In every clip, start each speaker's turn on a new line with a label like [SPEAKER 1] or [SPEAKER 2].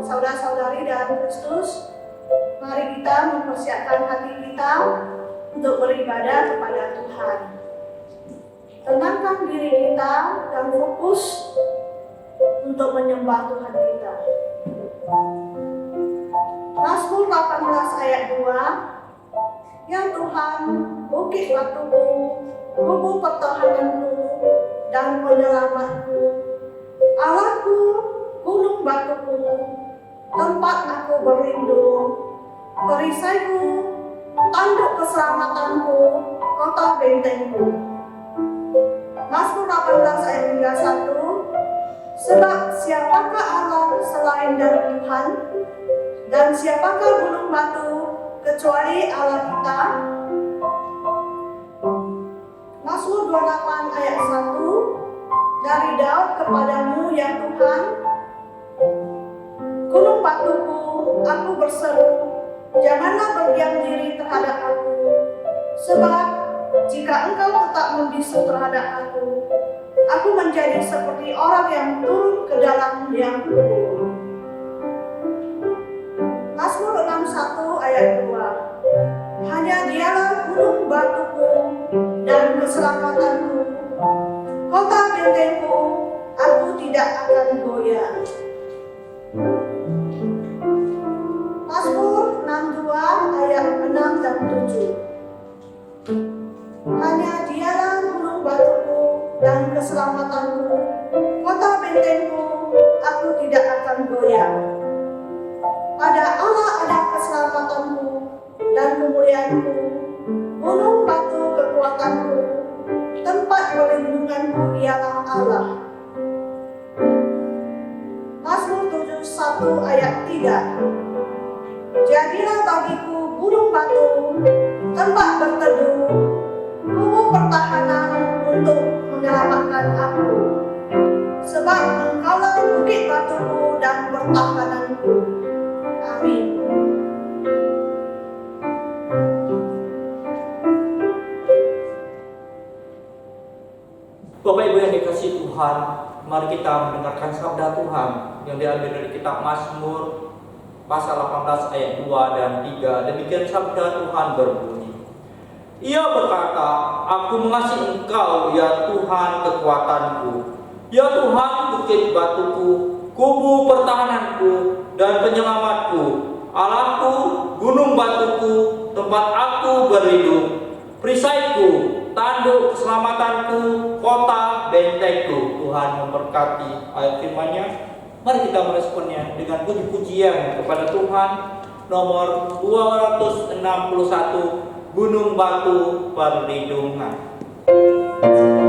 [SPEAKER 1] saudara-saudari dalam Kristus, mari kita mempersiapkan hati kita untuk beribadah kepada Tuhan. Tenangkan diri kita dan fokus untuk menyembah Tuhan kita. Mazmur 18 ayat 2, Ya Tuhan, bukit batuku, gubuk pertahananku dan penyelamatku, Allahku, gunung batuku, tempat aku berlindung, perisaiku, tanduk keselamatanku, kota bentengku. Mazmur 18 ayat 31, sebab siapakah Allah selain dari Tuhan, dan siapakah gunung batu kecuali Allah kita? Mazmur 28 ayat 1, dari Daud kepadamu ya Tuhan, gunung batuku, aku berseru, janganlah berdiam diri terhadap aku, sebab jika engkau tetap membisu terhadap aku menjadi seperti orang yang turun ke dalam liang kubur. Mazmur 61 ayat 2, hanya dialah gunung batuku dan keselamatanku, kota bentengku, aku tidak akan goyah. Mazmur 62 ayat 6 dan 7, hanya dialah gunung batuku dan keselamatanku, kota bentengku, aku tidak akan goyah. Pada Allah ada keselamatanku dan kemuliaanku, gunung batu kekuatanku, tempat perlindunganku ialah Allah. Mazmur 71 ayat 3, jadilah bagiku gunung batu, tempat berteduh, gubuk pertahanan untuk menyelamatkan aku, sebab engkaulah bukit batuku dan pertahananku. Amin.
[SPEAKER 2] Bapak Ibu yang dikasihi Tuhan, mari kita mendengarkan sabda Tuhan yang diambil dari kitab Mazmur pasal 18 ayat 2 dan 3. Demikian sabda Tuhan berbunyi, Ia berkata, aku mengasihi engkau ya Tuhan kekuatanku, ya Tuhan bukit batuku, kubu pertahananku dan penyelamatku, Allahku, gunung batuku, tempat aku berlindung, perisaiku, tanduk keselamatanku, kota bentengku. Tuhan memberkati ayat firman-Nya. Mari kita meresponnya dengan puji-pujian kepada Tuhan. Nomor 261, Gunung Batu Perlindungan.
[SPEAKER 3] Gunung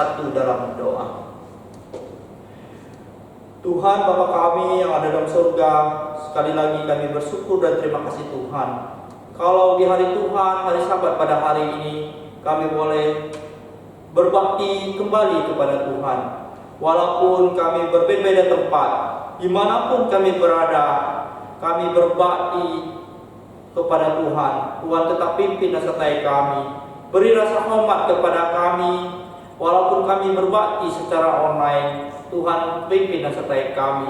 [SPEAKER 2] bersatu dalam doa. Tuhan Bapa kami yang ada dalam surga, sekali lagi kami bersyukur dan terima kasih Tuhan. Kalau di hari Tuhan, hari Sabat pada hari ini, kami boleh berbakti kembali kepada Tuhan. Walaupun kami berbeda-beda tempat, dimanapun kami berada, kami berbakti kepada Tuhan. Tuhan tetap pimpin dan sertai kami. Beri rasa hormat kepada kami, walaupun kami berbakti secara online. Tuhan pimpin dan sertai kami,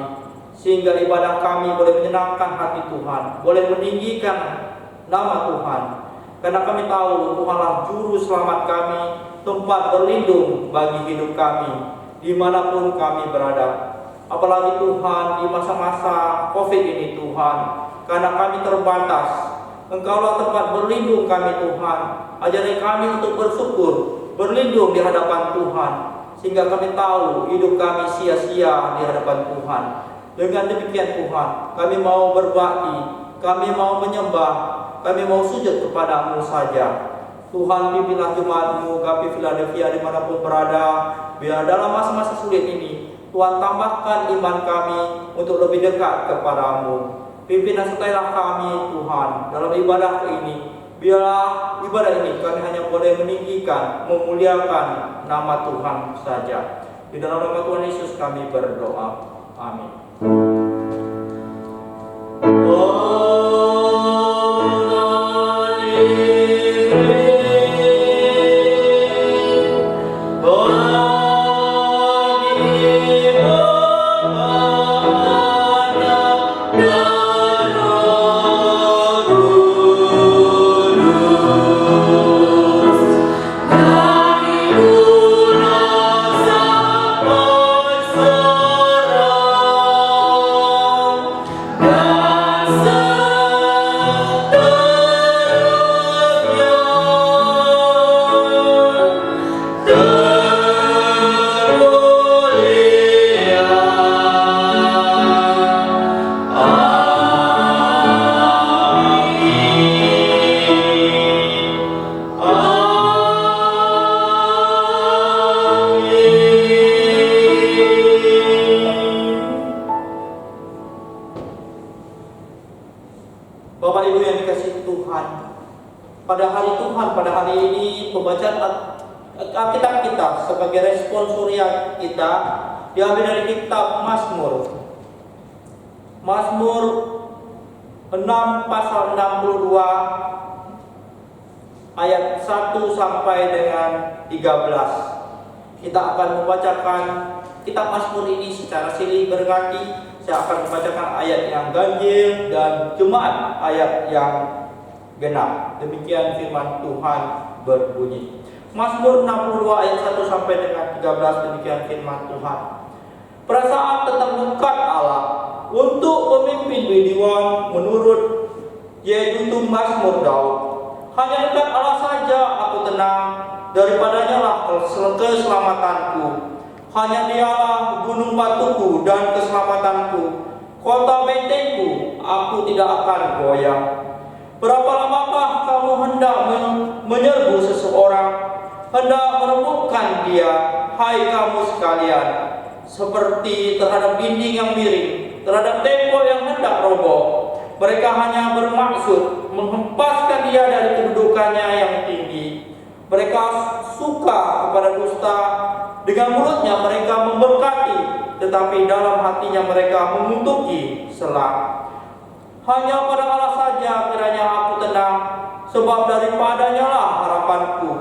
[SPEAKER 2] sehingga ibadah kami boleh menyenangkan hati Tuhan, boleh meninggikan nama Tuhan. Karena kami tahu Tuhanlah juru selamat kami, tempat berlindung bagi hidup kami, dimanapun kami berada. Apalagi Tuhan di masa-masa COVID ini Tuhan, karena kami terbatas, Engkaulah tempat berlindung kami Tuhan. Ajari kami untuk bersyukur, berlindung di hadapan Tuhan, sehingga kami tahu hidup kami sia-sia di hadapan Tuhan. Dengan demikian Tuhan, kami mau berbakti, kami mau menyembah, kami mau sujud kepadamu saja. Tuhan pimpinlah jemaat-Mu GAPI Philadelphia dimanapun berada. Biar dalam masa-masa sulit ini Tuhan tambahkan iman kami untuk lebih dekat kepadamu. Pimpin dan sertailah kami Tuhan dalam ibadah ini. Biarlah ibadah ini kami hanya boleh meninggikan, memuliakan nama Tuhan saja. Di dalam nama Tuhan Yesus kami berdoa. Amin. Bapak Ibu yang dikasihi Tuhan, pada hari Tuhan, pada hari ini pembacaan Alkitab kita sebagai responsorial kita diambil dari kitab Mazmur. Mazmur 6 pasal 62 ayat 1 sampai dengan 13. Kita akan membacakan kitab Mazmur ini secara silih berganti. Saya akan membacakan ayat yang ganjil dan jemaat ayat yang genap. Demikian firman Tuhan berbunyi. Mazmur 62 ayat 1 sampai dengan 13, demikian firman Tuhan. Perasaan tentang dekat Allah untuk pemimpin Bidiwan menurut Yedutun Mazmur Daud. Hanya dekat Allah saja aku tenang, daripadanya lah keselamatanku. Hanya Dialah gunung batuku dan keselamatanku, kota bentengku, aku tidak akan goyah. Berapa lamakah kamu hendak menyerbu seseorang, hendak merebutkan dia, hai kamu sekalian, seperti terhadap dinding yang miring, terhadap tembok yang hendak roboh. Mereka hanya bermaksud menghempaskan dia dari kedudukannya yang tinggi. Mereka suka kepada dusta. Dengan mulutnya mereka memberkati, tetapi dalam hatinya mereka mengutuki celah. Hanya pada Allah saja kiranya aku tenang, sebab daripadanya lah harapanku.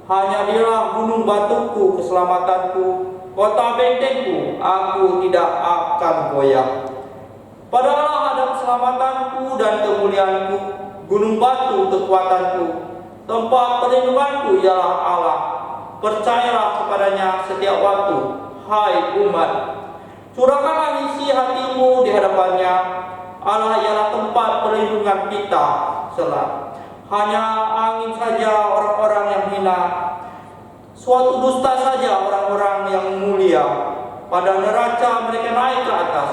[SPEAKER 2] Hanya Dialah gunung batuku, keselamatanku, kota bentengku, aku tidak akan goyah. Pada Allah ada keselamatanku dan kemuliaanku, gunung batu kekuatanku, tempat perlindunganku ialah Allah. Percayalah kepadanya setiap waktu, hai umat. Curahkanlah isi hatimu di hadapannya. Allah ialah tempat perlindungan kita. Selah. Hanya angin saja orang-orang yang hina, suatu dusta saja orang-orang yang mulia. Pada neraca mereka naik ke atas,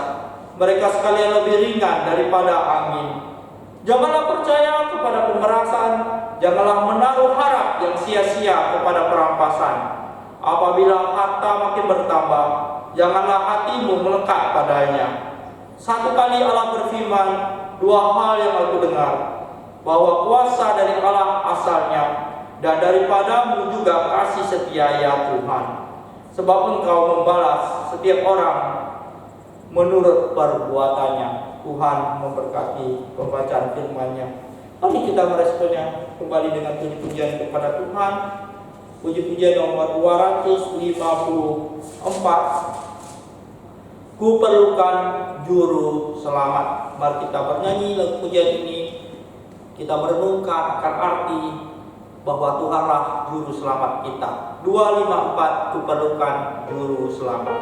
[SPEAKER 2] mereka sekalian lebih ringan daripada angin. Janganlah percaya kepada pemerasan, janganlah menaruh harap yang sia-sia kepada perampasan. Apabila harta makin bertambah, janganlah hatimu melekat padanya. Satu kali Allah berfirman, dua hal yang aku dengar, bahwa kuasa dari Allah asalnya, dan daripadamu juga kasih setia ya Tuhan. Sebab Engkau membalas setiap orang menurut perbuatannya. Tuhan memberkati pembacaan firman-Nya. Mari kita meresponnya kembali dengan puji-pujian kepada Tuhan. Puji-pujian nomor 254. Ku perlukan juru selamat. Mari kita bernyanyi lagu pujian ini. Kita merenungkan akan arti bahwa Tuhanlah juru selamat kita. 254, ku perlukan juru selamat.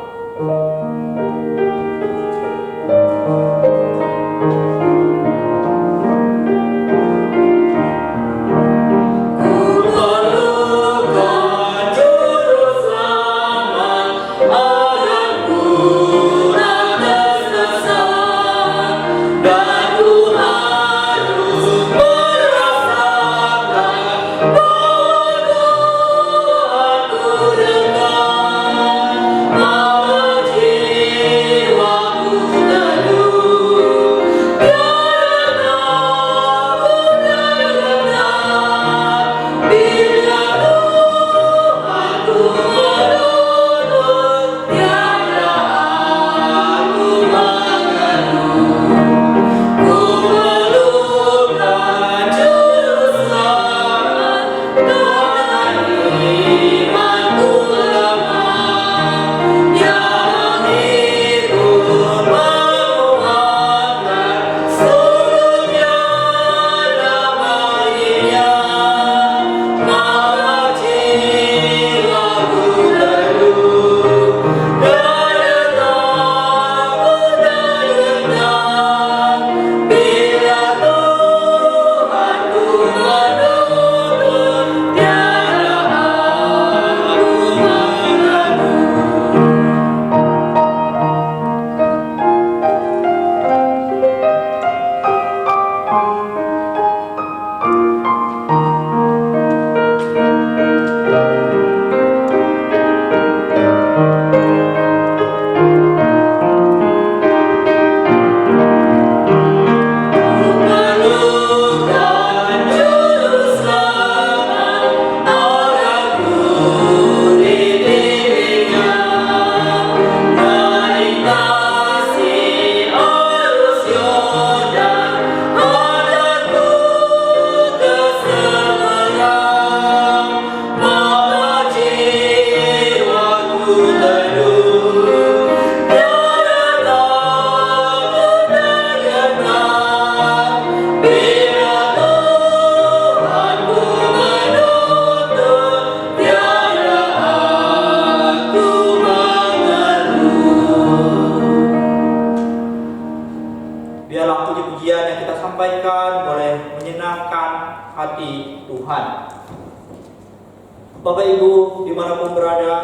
[SPEAKER 2] Bapak Ibu dimanapun berada,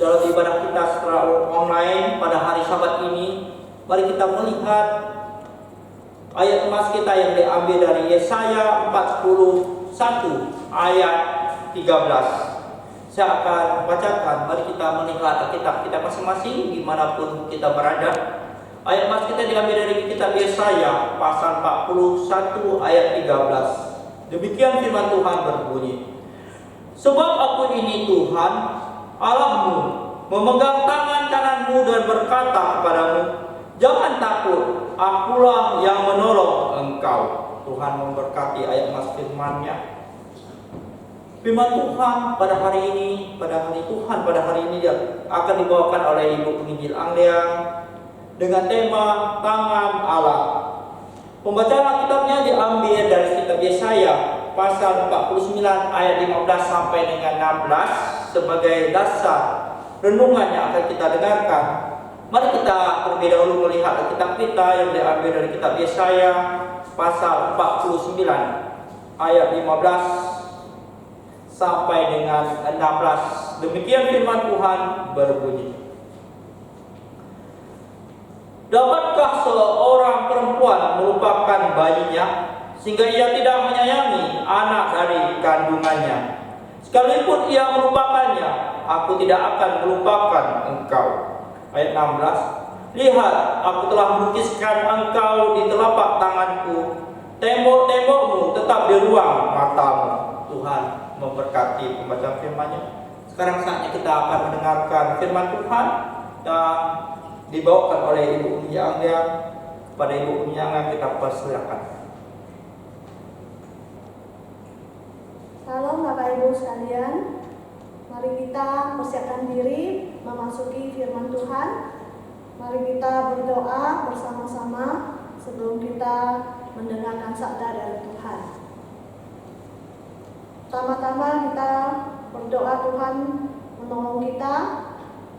[SPEAKER 2] dalam ibadah kita secara online pada hari Sabat ini, mari kita melihat ayat emas kita yang diambil dari Yesaya 41 ayat 13. Saya akan bacakan, mari kita melihat kitab kita masing-masing dimanapun kita berada. Ayat emas kita diambil dari kitab Yesaya pasal 41 ayat 13. Demikian firman Tuhan berbunyi, sebab aku ini Tuhan Allahmu, memegang tangan kananmu dan berkata kepadamu, jangan takut, akulah yang menolong engkau. Tuhan memberkati ayat emas firman-Nya. Firman Tuhan pada hari ini, pada hari Tuhan pada hari ini akan dibawakan oleh Ibu Penginjil Angleang dengan tema Tangan Allah. Pembacaan Alkitabnya diambil dari kitab Yesaya pasal 49 ayat 15 sampai dengan 16 sebagai dasar renungan yang akan kita dengarkan. Mari kita terlebih dahulu melihat kitab kita yang diambil dari kitab Yesaya pasal 49 ayat 15 sampai dengan 16. Demikian firman Tuhan berbunyi, dapatkah seorang perempuan melupakan bayinya sehingga ia tidak menyayangi anak dari kandungannya? Sekalipun ia melupakannya, aku tidak akan melupakan engkau. Ayat 16. Lihat, aku telah melukiskan engkau di telapak tanganku. Tembok-tembokmu tetap di ruang matamu. Tuhan memberkati pembacaan firman-Nya. Sekarang saatnya kita akan mendengarkan firman Tuhan yang dibawakan oleh Ibu Umi Angga. Kepada Ibu Umi Angga kita persilakan.
[SPEAKER 1] Salam Bapak Ibu sekalian, mari kita persiapkan diri memasuki firman Tuhan. Mari kita berdoa bersama-sama sebelum kita mendengarkan sabda dari Tuhan. Pertama-tama kita berdoa Tuhan menolong kita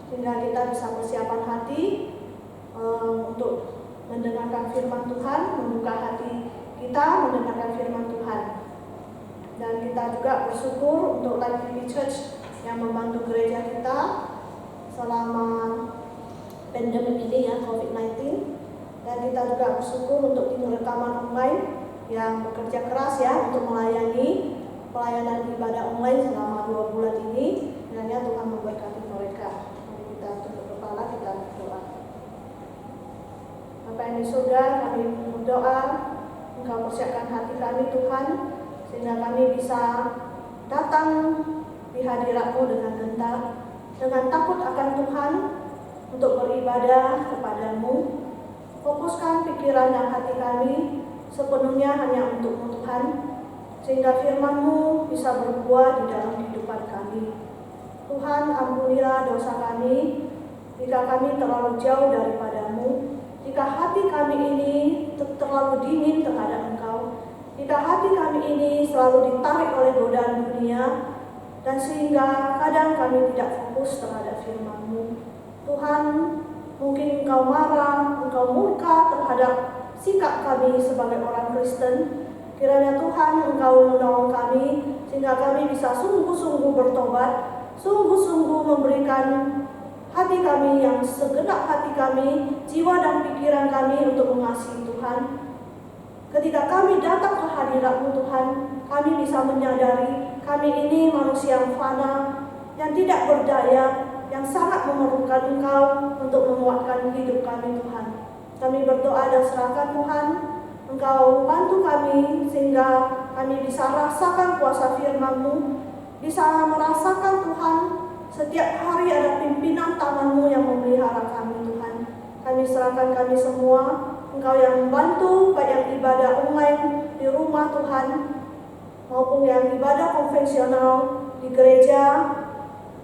[SPEAKER 1] sehingga kita bisa persiapan hati untuk mendengarkan firman Tuhan, membuka hati kita mendengarkan firman Tuhan. Dan kita juga bersyukur untuk Life Living Church yang membantu gereja kita selama pandemi ini ya, COVID-19. Dan kita juga bersyukur untuk tim rekaman online yang bekerja keras ya untuk melayani pelayanan ibadah online selama 2 bulan ini. Kiranya Tuhan memberkati mereka. Mari kita tunduk kepala, kita berdoa. Bapak yang di surga, kami berdoa Engkau persiapkan hati kami Tuhan, sehingga kami bisa datang di hadirat-Mu dengan gentar, dengan takut akan Tuhan, untuk beribadah kepada-Mu. Fokuskan pikiran dan hati kami sepenuhnya hanya untuk-Mu Tuhan, sehingga firman-Mu bisa berbuah di dalam kehidupan kami. Tuhan, ampunilah dosa kami jika kami terlalu jauh daripada-Mu, jika hati kami ini terlalu dingin terhadap Engkau, jika hati kami ini selalu ditarik oleh godaan dunia, dan sehingga kadang kami tidak fokus terhadap firman-Mu. Tuhan, mungkin Engkau marah, Engkau murka terhadap sikap kami sebagai orang Kristen. Kiranya Tuhan Engkau menolong kami, sehingga kami bisa sungguh-sungguh bertobat, sungguh-sungguh memberikan hati kami yang segenap hati kami, jiwa dan pikiran kami untuk mengasihi Tuhan. Ketika kami datang ke hadirat-Mu Tuhan, kami bisa menyadari kami ini manusia yang fana, yang tidak berdaya, yang sangat memerlukan Engkau untuk menguatkan hidup kami Tuhan. Kami berdoa dan serahkan Tuhan, Engkau bantu kami sehingga kami bisa rasakan kuasa firman-Mu, bisa merasakan Tuhan setiap hari ada pimpinan tangan-Mu yang memelihara kami Tuhan. Kami serahkan kami semua, Engkau yang membantu baik yang ibadah online di rumah Tuhan, maupun yang ibadah konvensional di gereja,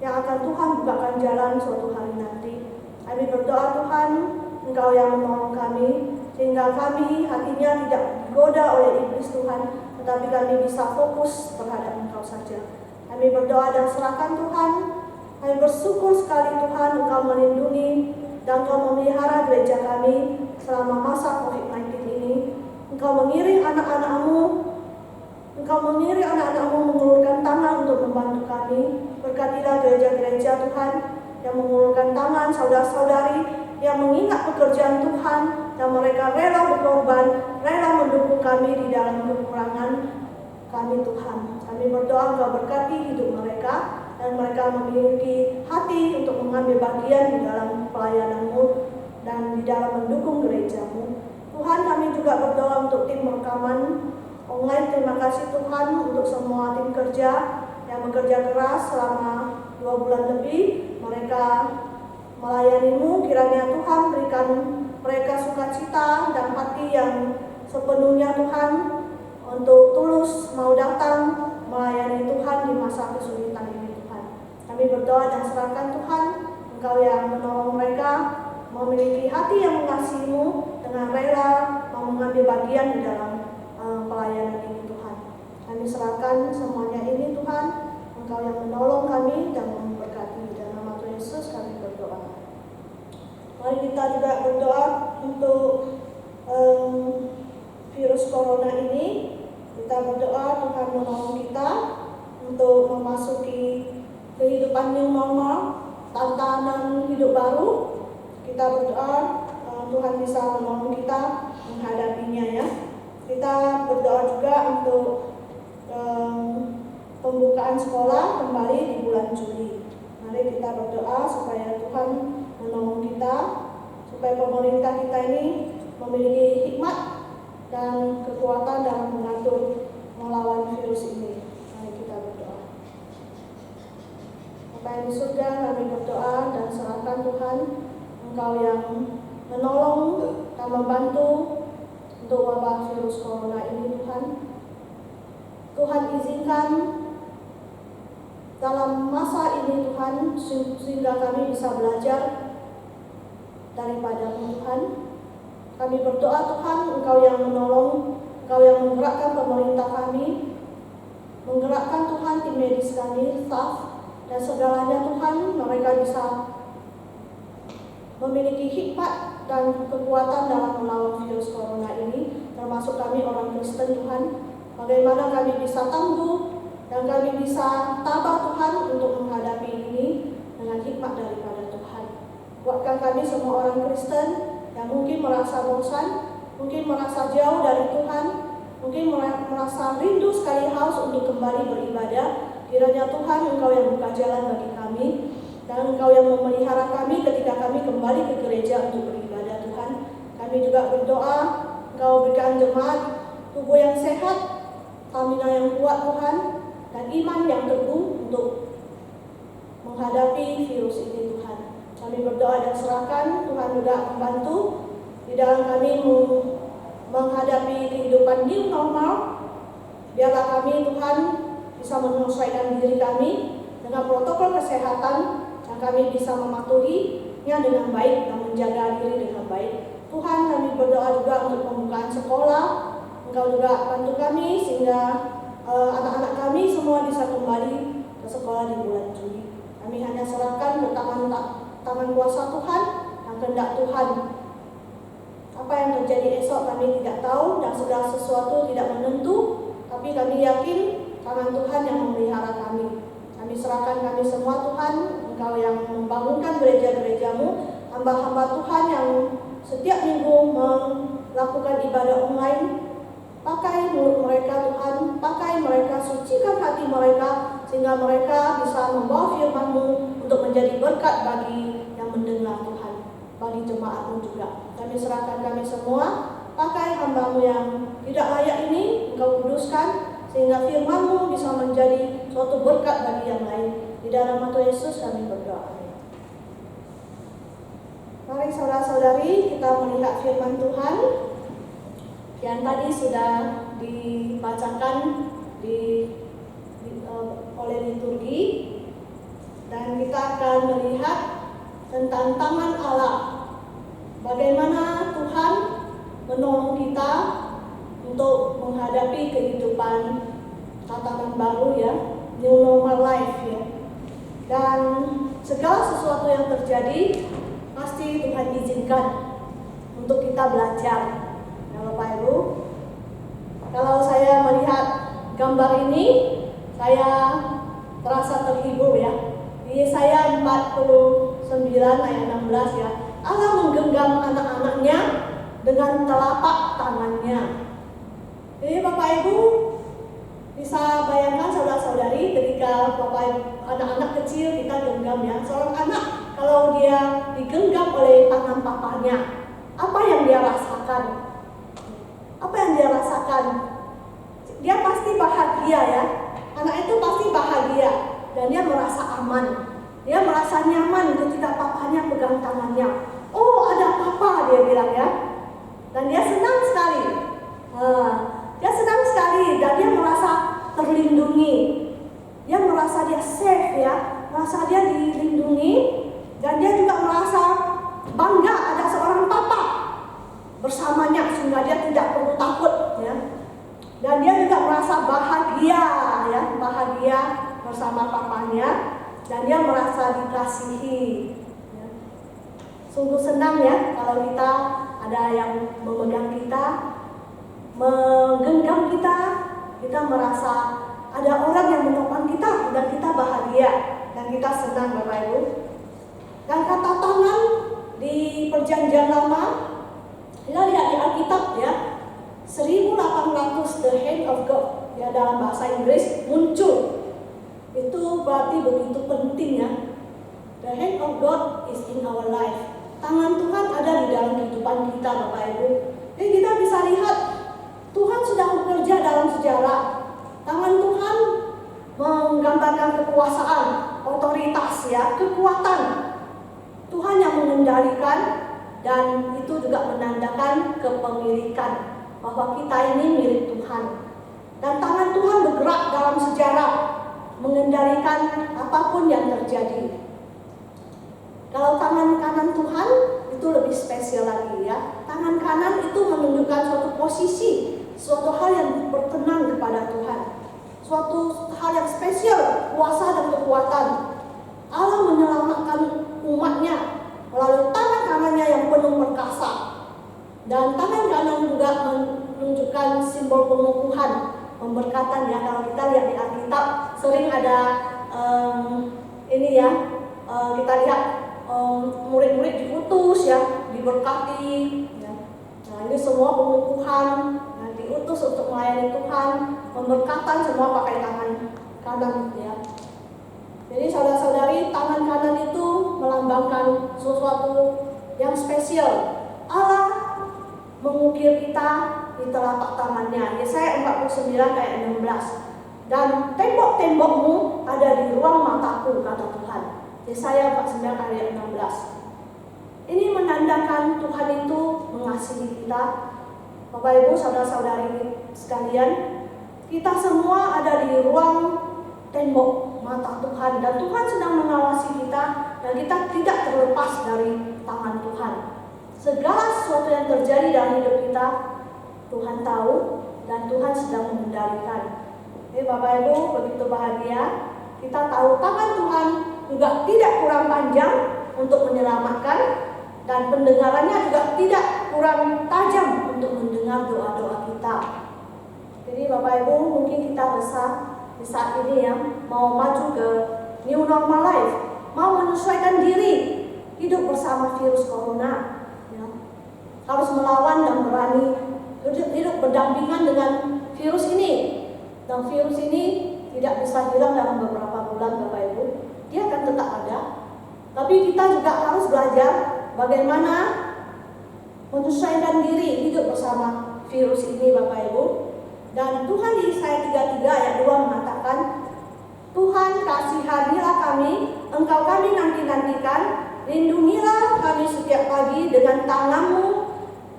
[SPEAKER 1] yang akan Tuhan bukakan jalan suatu hari nanti. Kami berdoa Tuhan, Engkau yang menolong kami, sehingga kami hatinya tidak digoda oleh iblis Tuhan, tetapi kami bisa fokus terhadap Engkau saja. Kami berdoa dan serahkan Tuhan. Kami bersyukur sekali Tuhan Engkau melindungi dan Engkau memelihara gereja kami selama masa COVID-19 ini. Engkau mengiring anak-anak-Mu, Engkau mengiring anak-anak-Mu mengulurkan tangan untuk membantu kami. Berkatilah gereja-gereja Tuhan yang mengulurkan tangan, saudara-saudari yang mengingat pekerjaan Tuhan, yang mereka rela berkorban, rela mendukung kami di dalam kekurangan kami Tuhan. Kami berdoa Engkau berkati hidup mereka, dan mereka memiliki hati untuk mengambil bagian di dalam pelayanan-Mu dan di dalam mendukung gereja-Mu. Tuhan, kami juga berdoa untuk tim rekaman online. Terima kasih Tuhan untuk semua tim kerja yang bekerja keras selama 2 bulan lebih. Mereka melayani-Mu, kiranya Tuhan berikan mereka sukacita dan hati yang sepenuhnya Tuhan untuk tulus mau datang melayani Tuhan di masa kesulitan ini Tuhan. Kami berdoa dan serahkan Tuhan, Engkau yang menolong mereka memiliki hati yang mengasihi-Mu dengan rela mau mengambil bagian di dalam pelayanan ini Tuhan. Kami serahkan semuanya ini Tuhan, Engkau yang menolong kami dan memberkati. Dalam nama Tuhan Yesus kami berdoa. Mari kita juga berdoa untuk virus corona ini. Kita berdoa Tuhan menolong kita untuk memasuki kehidupan yang normal, tantangan hidup baru. Kita berdoa Tuhan bisa menolong kita menghadapinya ya. Kita berdoa juga untuk pembukaan sekolah kembali di bulan Juli. Mari kita berdoa supaya Tuhan menolong kita, supaya pemerintah kita ini memiliki hikmat dan kekuatan dalam mengatur melawan virus ini. Mari kita berdoa. Bapa yang di surga, kami berdoa dan serahkan Tuhan, Engkau yang menolong dan membantu untuk wabah virus corona ini Tuhan. Tuhan izinkan dalam masa ini Tuhan, sehingga kami bisa belajar daripada Tuhan. Kami berdoa Tuhan, Engkau yang menolong, Engkau yang menggerakkan pemerintah kami, menggerakkan Tuhan tim medis kami, staff, dan segalanya Tuhan, mereka bisa memiliki hikmat dan kekuatan dalam melawan virus corona ini, termasuk kami orang Kristen Tuhan. Bagaimana kami bisa tangguh dan kami bisa tabah Tuhan untuk menghadapi ini dengan hikmat daripada Tuhan. Kuatkan kami semua orang Kristen yang mungkin merasa bosan, mungkin merasa jauh dari Tuhan, mungkin merasa rindu sekali haus untuk kembali beribadah. Kiranya Tuhan, Engkau yang buka jalan bagi kami, dan Engkau yang memelihara kami ketika kami kembali ke gereja untuk beribadah Tuhan. Kami juga berdoa, Engkau berikan jemaat tubuh yang sehat, stamina yang kuat Tuhan, dan iman yang teguh untuk menghadapi virus ini Tuhan. Kami berdoa dan serahkan Tuhan juga membantu di dalam kami menghadapi kehidupan new normal. Biarlah kami Tuhan bisa menyesuaikan diri kami dengan protokol kesehatan dan kami bisa mematuhinya dengan baik dan menjaga diri dengan baik. Tuhan, kami berdoa juga untuk pembukaan sekolah. Engkau juga bantu kami sehingga anak-anak kami semua bisa kembali ke sekolah di bulan Juli. Kami hanya serahkan ke tangan kuasa Tuhan dan kehendak Tuhan. Apa yang terjadi esok kami tidak tahu dan segala sesuatu tidak menentu, tapi kami yakin tangan Tuhan yang memelihara kami. Kami serahkan kami semua Tuhan, Engkau yang membangunkan gereja-gerejamu, hamba-hamba Tuhan yang setiap minggu melakukan ibadah online. Pakai mulut mereka Tuhan, pakai mereka, sucikan hati mereka, sehingga mereka bisa membawa firman-Mu untuk menjadi berkat bagi yang mendengar Tuhan, bagi jemaat-Mu juga. Kami serahkan kami semua, pakai hamba-Mu yang tidak layak ini, Engkau kuduskan, sehingga firman-Mu bisa menjadi suatu berkat bagi yang lain. Di dalam nama Tuhan Yesus kami berdoa. Mari saudara-saudari kita melihat firman Tuhan yang tadi sudah dibacakan oleh liturgi, dan kita akan melihat tentang tangan Allah. Bagaimana Tuhan menolong kita untuk menghadapi kehidupan tatanan baru ya, new normal life ya. Dan segala sesuatu yang terjadi pasti Tuhan izinkan untuk kita belajar. Bapak Ibu, kalau saya melihat gambar ini, saya terasa terhibur ya. Di Yesaya 49 ayat 16 ya, Allah menggenggam anak-anaknya dengan telapak tangannya. Jadi Bapak Ibu bisa bayangkan saudara-saudari ketika anak-anak kecil kita genggam ya. Seorang anak kalau dia digenggam oleh tangan papanya, apa yang dia rasakan? Apa yang dia rasakan? Dia pasti bahagia ya. Anak itu pasti bahagia dan dia merasa aman. Dia merasa nyaman ketika papanya pegang tangannya. Oh, ada papa, dia bilang ya. Dan dia senang sekali. Dia senang sekali dan dia merasa terlindungi. Dia merasa dia safe ya, merasa dia dilindungi, dan dia juga merasa bangga ada seorang papa bersamanya sehingga dia tidak perlu takut ya. Dan dia juga merasa bahagia ya, bahagia bersama papanya, dan dia merasa dikasihi ya. Sungguh senang ya kalau kita ada yang memegang kita, menggenggam kita, kita merasa ada orang yang menopang kita dan kita bahagia dan kita senang Bapak Ibu. Dan kata tangan di Perjanjian Lama, kita lihat di Alkitab ya, 1800 the hand of God ya, dalam bahasa Inggris muncul Itu berarti begitu penting ya. The hand of God is in our life. Tangan Tuhan ada di dalam kehidupan kita, Bapak Ibu. Jadi kita bisa lihat Tuhan sedang bekerja dalam sejarah. Tangan Tuhan menggambarkan kekuasaan, otoritas ya, kekuatan. Tuhan yang mengendalikan, dan itu juga menandakan kepemilikan bahwa kita ini milik Tuhan. Dan tangan Tuhan bergerak dalam sejarah, mengendalikan apapun yang terjadi. Kalau tangan kanan Tuhan itu lebih spesial lagi ya. Tangan kanan itu menunjukkan suatu posisi, suatu hal yang berkenan kepada Tuhan, suatu hal yang spesial, kuasa dan kekuatan. Allah menyelamatkan umatnya melalui tangan kanannya yang penuh perkasa. Dan tangan kanan juga menunjukkan simbol pengukuhan, pemberkatan ya. Kalau kita lihat di Alkitab sering ada kita lihat murid-murid diutus ya, diberkati ya. Nah, ini semua pengukuhan, diutus untuk melayani Tuhan, pemberkatan semua pakai tangan kanan ya. Jadi saudara-saudari, tangan kanan itu melambangkan sesuatu yang spesial. Allah mengukir kita di telapak tangannya. Yesaya 49 ayat 16. Dan tembok-tembokmu ada di ruang mataku, kata Tuhan. Yesaya 49 ayat 16. Ini menandakan Tuhan itu mengasihi kita. Bapak Ibu, saudara-saudari sekalian, kita semua ada di ruang tembok mata Tuhan, dan Tuhan sedang mengawasi kita, dan kita tidak terlepas dari tangan Tuhan. Segala sesuatu yang terjadi dalam hidup kita, Tuhan tahu, dan Tuhan sedang mengendalikan. Jadi Bapak Ibu, begitu bahagia kita tahu tangan Tuhan juga tidak kurang panjang untuk menyelamatkan, dan pendengarannya juga tidak kurang tajam untuk mendengar doa-doa kita. Jadi Bapak Ibu, mungkin kita resah di saat ini ya, mau maju ke new normal life, mau menyesuaikan diri hidup bersama virus corona ya. Harus melawan dan berani hidup berdampingan dengan virus ini. Dan virus ini tidak bisa hilang dalam beberapa bulan, Bapak Ibu. Dia akan tetap ada. Tapi kita juga harus belajar bagaimana menyesuaikan diri hidup bersama virus ini, Bapak Ibu. Dan Tuhan di Yesaya 33 ayat 2 mengatakan, Tuhan kasihanilah kami, Engkau kami nanti-nantikan, lindungilah kami setiap pagi dengan tangan-Mu,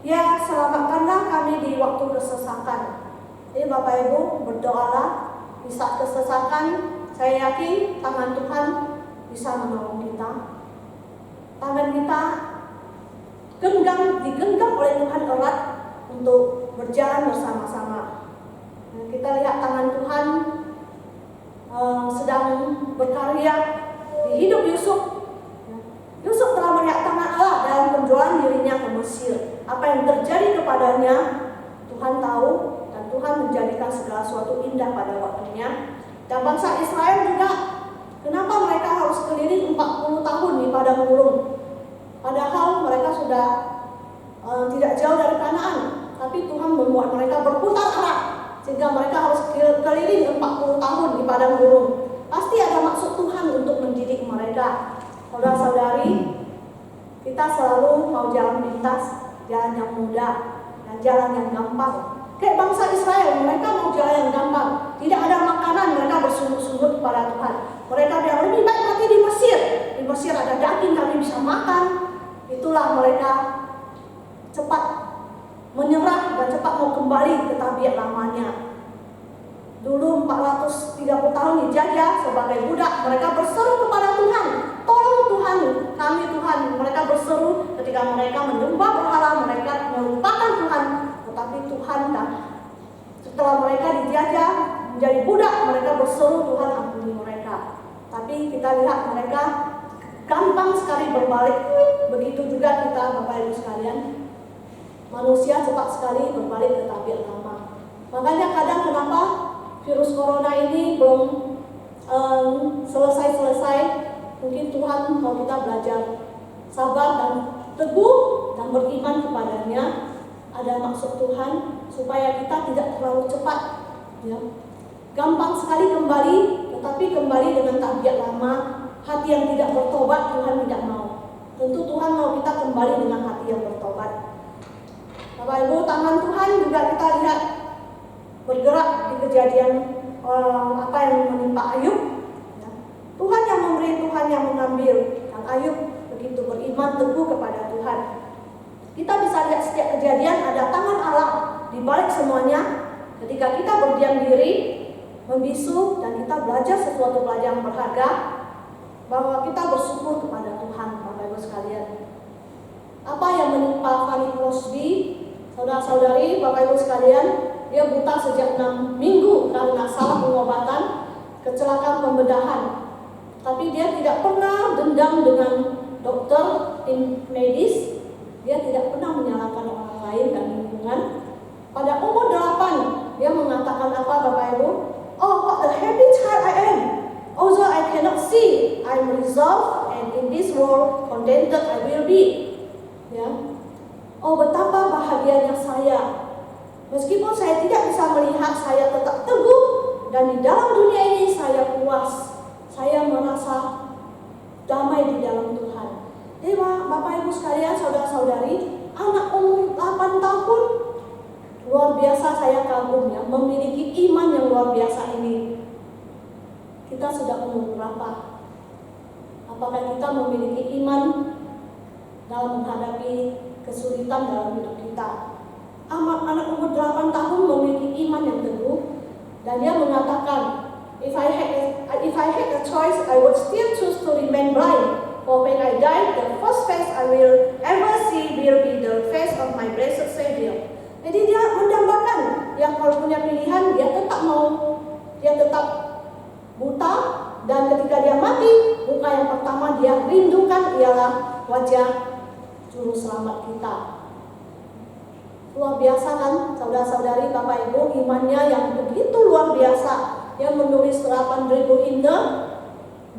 [SPEAKER 1] ya selamatkanlah kami di waktu kesesakan. Jadi Bapak Ibu, berdoalah di saat kesesakan. Saya yakin tangan Tuhan bisa menolong kita. Tangan kita digenggam oleh Tuhan erat untuk berjalan bersama-sama. Nah, kita lihat tangan Tuhan sedang berkarya di hidup Yusuf. Yusuf telah melihat tangan Allah dalam penjualan dirinya ke Mesir. Apa yang terjadi kepadanya, Tuhan tahu, dan Tuhan menjadikan segala sesuatu indah pada waktunya. Dan bangsa Israel juga, kenapa mereka harus keliling 40 tahun di padang gurun? Padahal mereka sudah tidak jauh dari Kanaan, tapi Tuhan membuat mereka berputar arah sehingga mereka harus keliling 40 tahun di padang gurun. Pasti ada maksud Tuhan untuk mendidik mereka. Saudara-saudari, kita selalu mau jalan pintas, jalan yang mudah, dan jalan yang gampang. Kayak bangsa Israel, mereka mau jalan yang gampang. Tidak ada makanan, mereka bersungut-sungut kepada Tuhan. Mereka bilang, lebih baik mati di Mesir. Di Mesir ada daging, kami bisa makan. Itulah mereka cepat menyerah dan cepat mau kembali ke tabiat lamanya. Dulu 430 tahun dijajah sebagai budak, mereka berseru kepada Tuhan, tolong Tuhan, kami Tuhan. Mereka berseru ketika mereka menyembah berhala, mereka melupakan Tuhan. Tetapi Tuhan setelah mereka dijajah menjadi budak, mereka berseru, Tuhan ampuni mereka. Tapi kita lihat mereka gampang sekali berbalik. Begitu juga kita, Bapak Ibu sekalian, manusia cepat sekali berbalik ke tabiat lama. Makanya kadang kenapa virus corona ini belum selesai-selesai, mungkin Tuhan mau kita belajar sabar dan teguh dan beriman kepadanya. Ada maksud Tuhan supaya kita tidak terlalu cepat ya, gampang sekali kembali ke tetapi kembali dengan tabiat lama, hati yang tidak bertobat. Tuhan tidak mau. Tentu Tuhan mau kita kembali dengan hati yang bertobat. Bapak Ibu, tangan Tuhan juga kita lihat bergerak di kejadian apa yang menimpa Ayub. Tuhan yang memberi, Tuhan yang mengambil. Dan Ayub begitu beriman teguh kepada Tuhan. Kita bisa lihat setiap kejadian ada tangan Allah di balik semuanya. Ketika kita berdiam diri, membisu, dan kita belajar sesuatu pelajaran berharga, bahwa kita bersyukur kepada Tuhan, Bapak Ibu sekalian. Apa yang menimpa Fanny Crosby, saudara-saudari, Bapak Ibu sekalian, dia buta sejak 6 minggu karena salah pengobatan, kecelakaan pembedahan. Tapi dia tidak pernah dendam dengan dokter medis. Dia tidak pernah menyalahkan orang lain dan lingkungan. Pada umur 8, dia mengatakan apa, Bapak Ibu? Oh, what a happy child I am. Although I cannot see, I am resolved, and in this world contented I will be. Ya. Oh, betapa bahagianya saya. Meskipun saya tidak bisa melihat, saya tetap teguh, dan di dalam dunia ini saya puas. Saya merasa damai di dalam Tuhan. Jadi Bapak Ibu sekalian, saudara-saudari, anak umur 8 tahun, luar biasa, saya kagum ya, memiliki iman yang luar biasa ini. Kita sudah umur berapa? Apakah kita memiliki iman dalam menghadapi kesulitan dalam hidup kita? Anak umur 8 tahun memiliki iman yang teguh, dan dia mengatakan, If I had a choice, I would still choose to remain blind. For when I die, the first face I will ever see will be the face of my blessed Savior. Jadi dia mendambakan yang kalau punya pilihan, dia tetap buta, dan ketika dia mati, muka yang pertama dia rindukan ialah wajah Juru Selamat kita. Luar biasa kan, saudara-saudari, Bapak Ibu, imannya yang begitu luar biasa. Dia menulis 8.000 himne,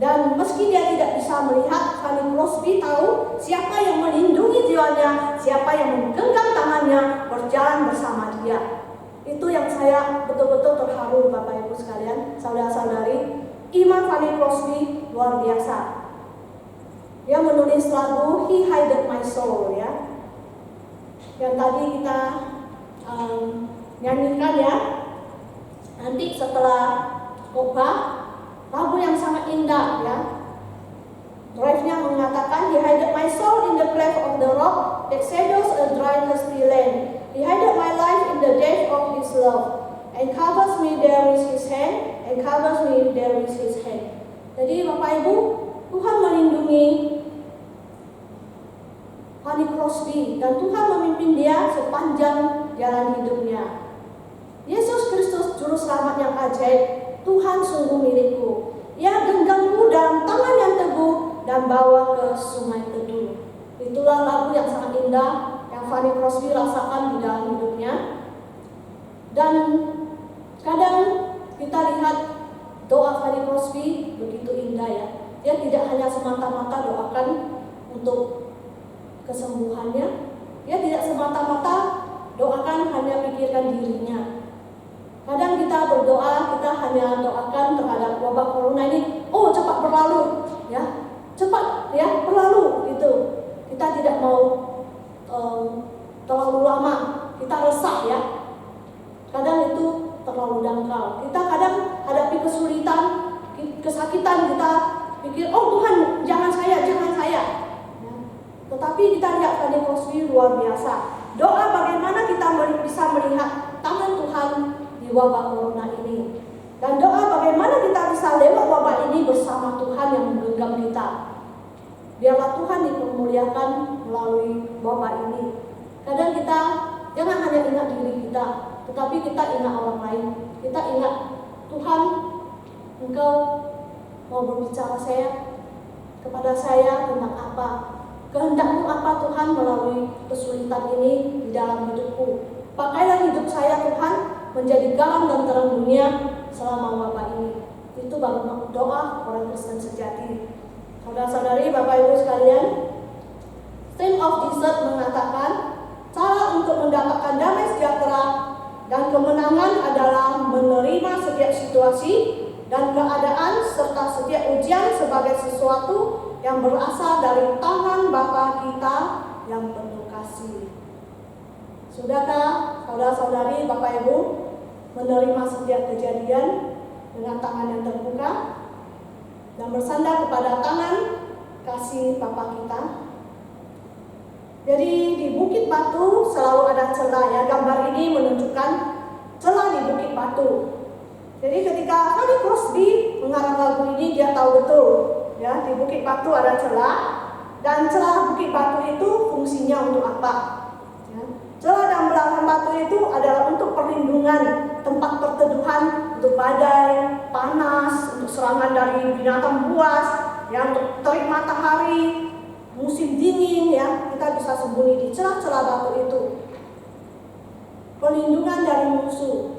[SPEAKER 1] dan meski dia tidak bisa melihat, Fanny Crosby tahu siapa yang melindungi jiwanya, siapa yang menggenggam tangannya, berjalan bersama dia. Itu yang saya betul-betul terharu, Bapak Ibu sekalian, saudara-saudari. Iman Fanny Crosby luar biasa. Dia menulis lagu He Hideth My Soul, ya, yang tadi kita nyanyikan ya. Nanti setelah khotbah, lagu yang sangat indah ya. Drive-nya mengatakan, He hideth my soul in the cleft of the rock that shadows a dry thirsty land. He hideth my life in the depth of His love, and covers me there with His hand, and covers me there with His hand. Jadi Bapak Ibu, Tuhan melindungi Fanny Crosby, dan Tuhan memimpin dia sepanjang jalan hidupnya. Yesus Kristus Juru Selamat yang ajaib, Tuhan sungguh milikku. Ia genggamku dalam tangan yang teguh dan bawa ke sungai teduh. Itulah lagu yang sangat indah yang Fanny Crosby rasakan di dalam hidupnya. Dan kadang kita lihat doa Fanny Crosby begitu indah ya. Dia tidak hanya semata-mata doakan untuk kesembuhannya. Dia tidak semata-mata doakan hanya pikirkan dirinya. Kadang kita berdoa, kita hanya doakan terhadap wabah corona ini, oh cepat berlalu, ya, cepat ya berlalu gitu. Kita tidak mau terlalu lama, kita resah ya. Kadang itu terlalu dangkal. Kita kadang hadapi kesulitan, kesakitan, kita pikir, oh Tuhan jangan saya. Ya. Tetapi kita lihat Fanny Crosby luar biasa. Doa bagaimana kita bisa melihat tangan Tuhan di wabah corona ini, dan doa bagaimana kita bisa lewat wabah ini bersama Tuhan yang menggenggam kita. Biarlah Tuhan dipermuliakan melalui wabah ini. Kadang kita jangan hanya ingat diri kita, tetapi kita ingat orang lain. Kita ingat, Tuhan, Engkau mau berbicara kepada saya tentang apa? Kehendak-Mu apa Tuhan melalui kesulitan ini di dalam hidupku? Pakailah hidup saya Tuhan menjadi garam dan terang dunia selama wabah ini. Itu baru doa orang Kristen sejati. Saudara-saudari, Bapak Ibu sekalian, Stream of Jesus mengatakan, cara untuk mendapatkan damai sejahtera dan kemenangan adalah menerima setiap situasi dan keadaan serta setiap ujian sebagai sesuatu yang berasal dari tangan Bapa kita yang penuh kasih. Sudahkah saudara-saudari, Bapak Ibu, menerima setiap kejadian dengan tangan yang terbuka dan bersandar kepada tangan kasih Bapa kita? Jadi di Bukit Batu selalu ada celah ya. Gambar ini menunjukkan celah di Bukit Batu. Jadi ketika Fanny Crosby mengarang lagu ini, dia tahu betul ya, di Bukit Batu ada celah, dan celah Bukit Batu itu fungsinya untuk apa? Ya. Celah dan belahan batu itu adalah untuk perlindungan, tempat perteduhan untuk badai, panas, untuk serangan dari binatang buas, ya, untuk terik matahari, musim dingin ya, kita bisa sembunyi di celah-celah batu itu. Perlindungan dari musuh.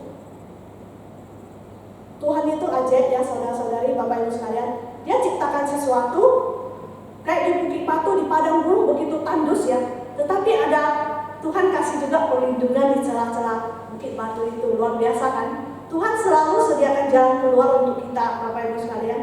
[SPEAKER 1] Tuhan itu ajaib ya saudara-saudari, Bapak Ibu sekalian. Dia ciptakan sesuatu kayak di Bukit Batu, di padang gurun begitu tandus ya. Tetapi ada Tuhan kasih juga perlindungan di celah-celah Bukit Batu itu. Luar biasa kan? Tuhan selalu sediakan jalan keluar untuk kita, Bapak Ibu sekalian.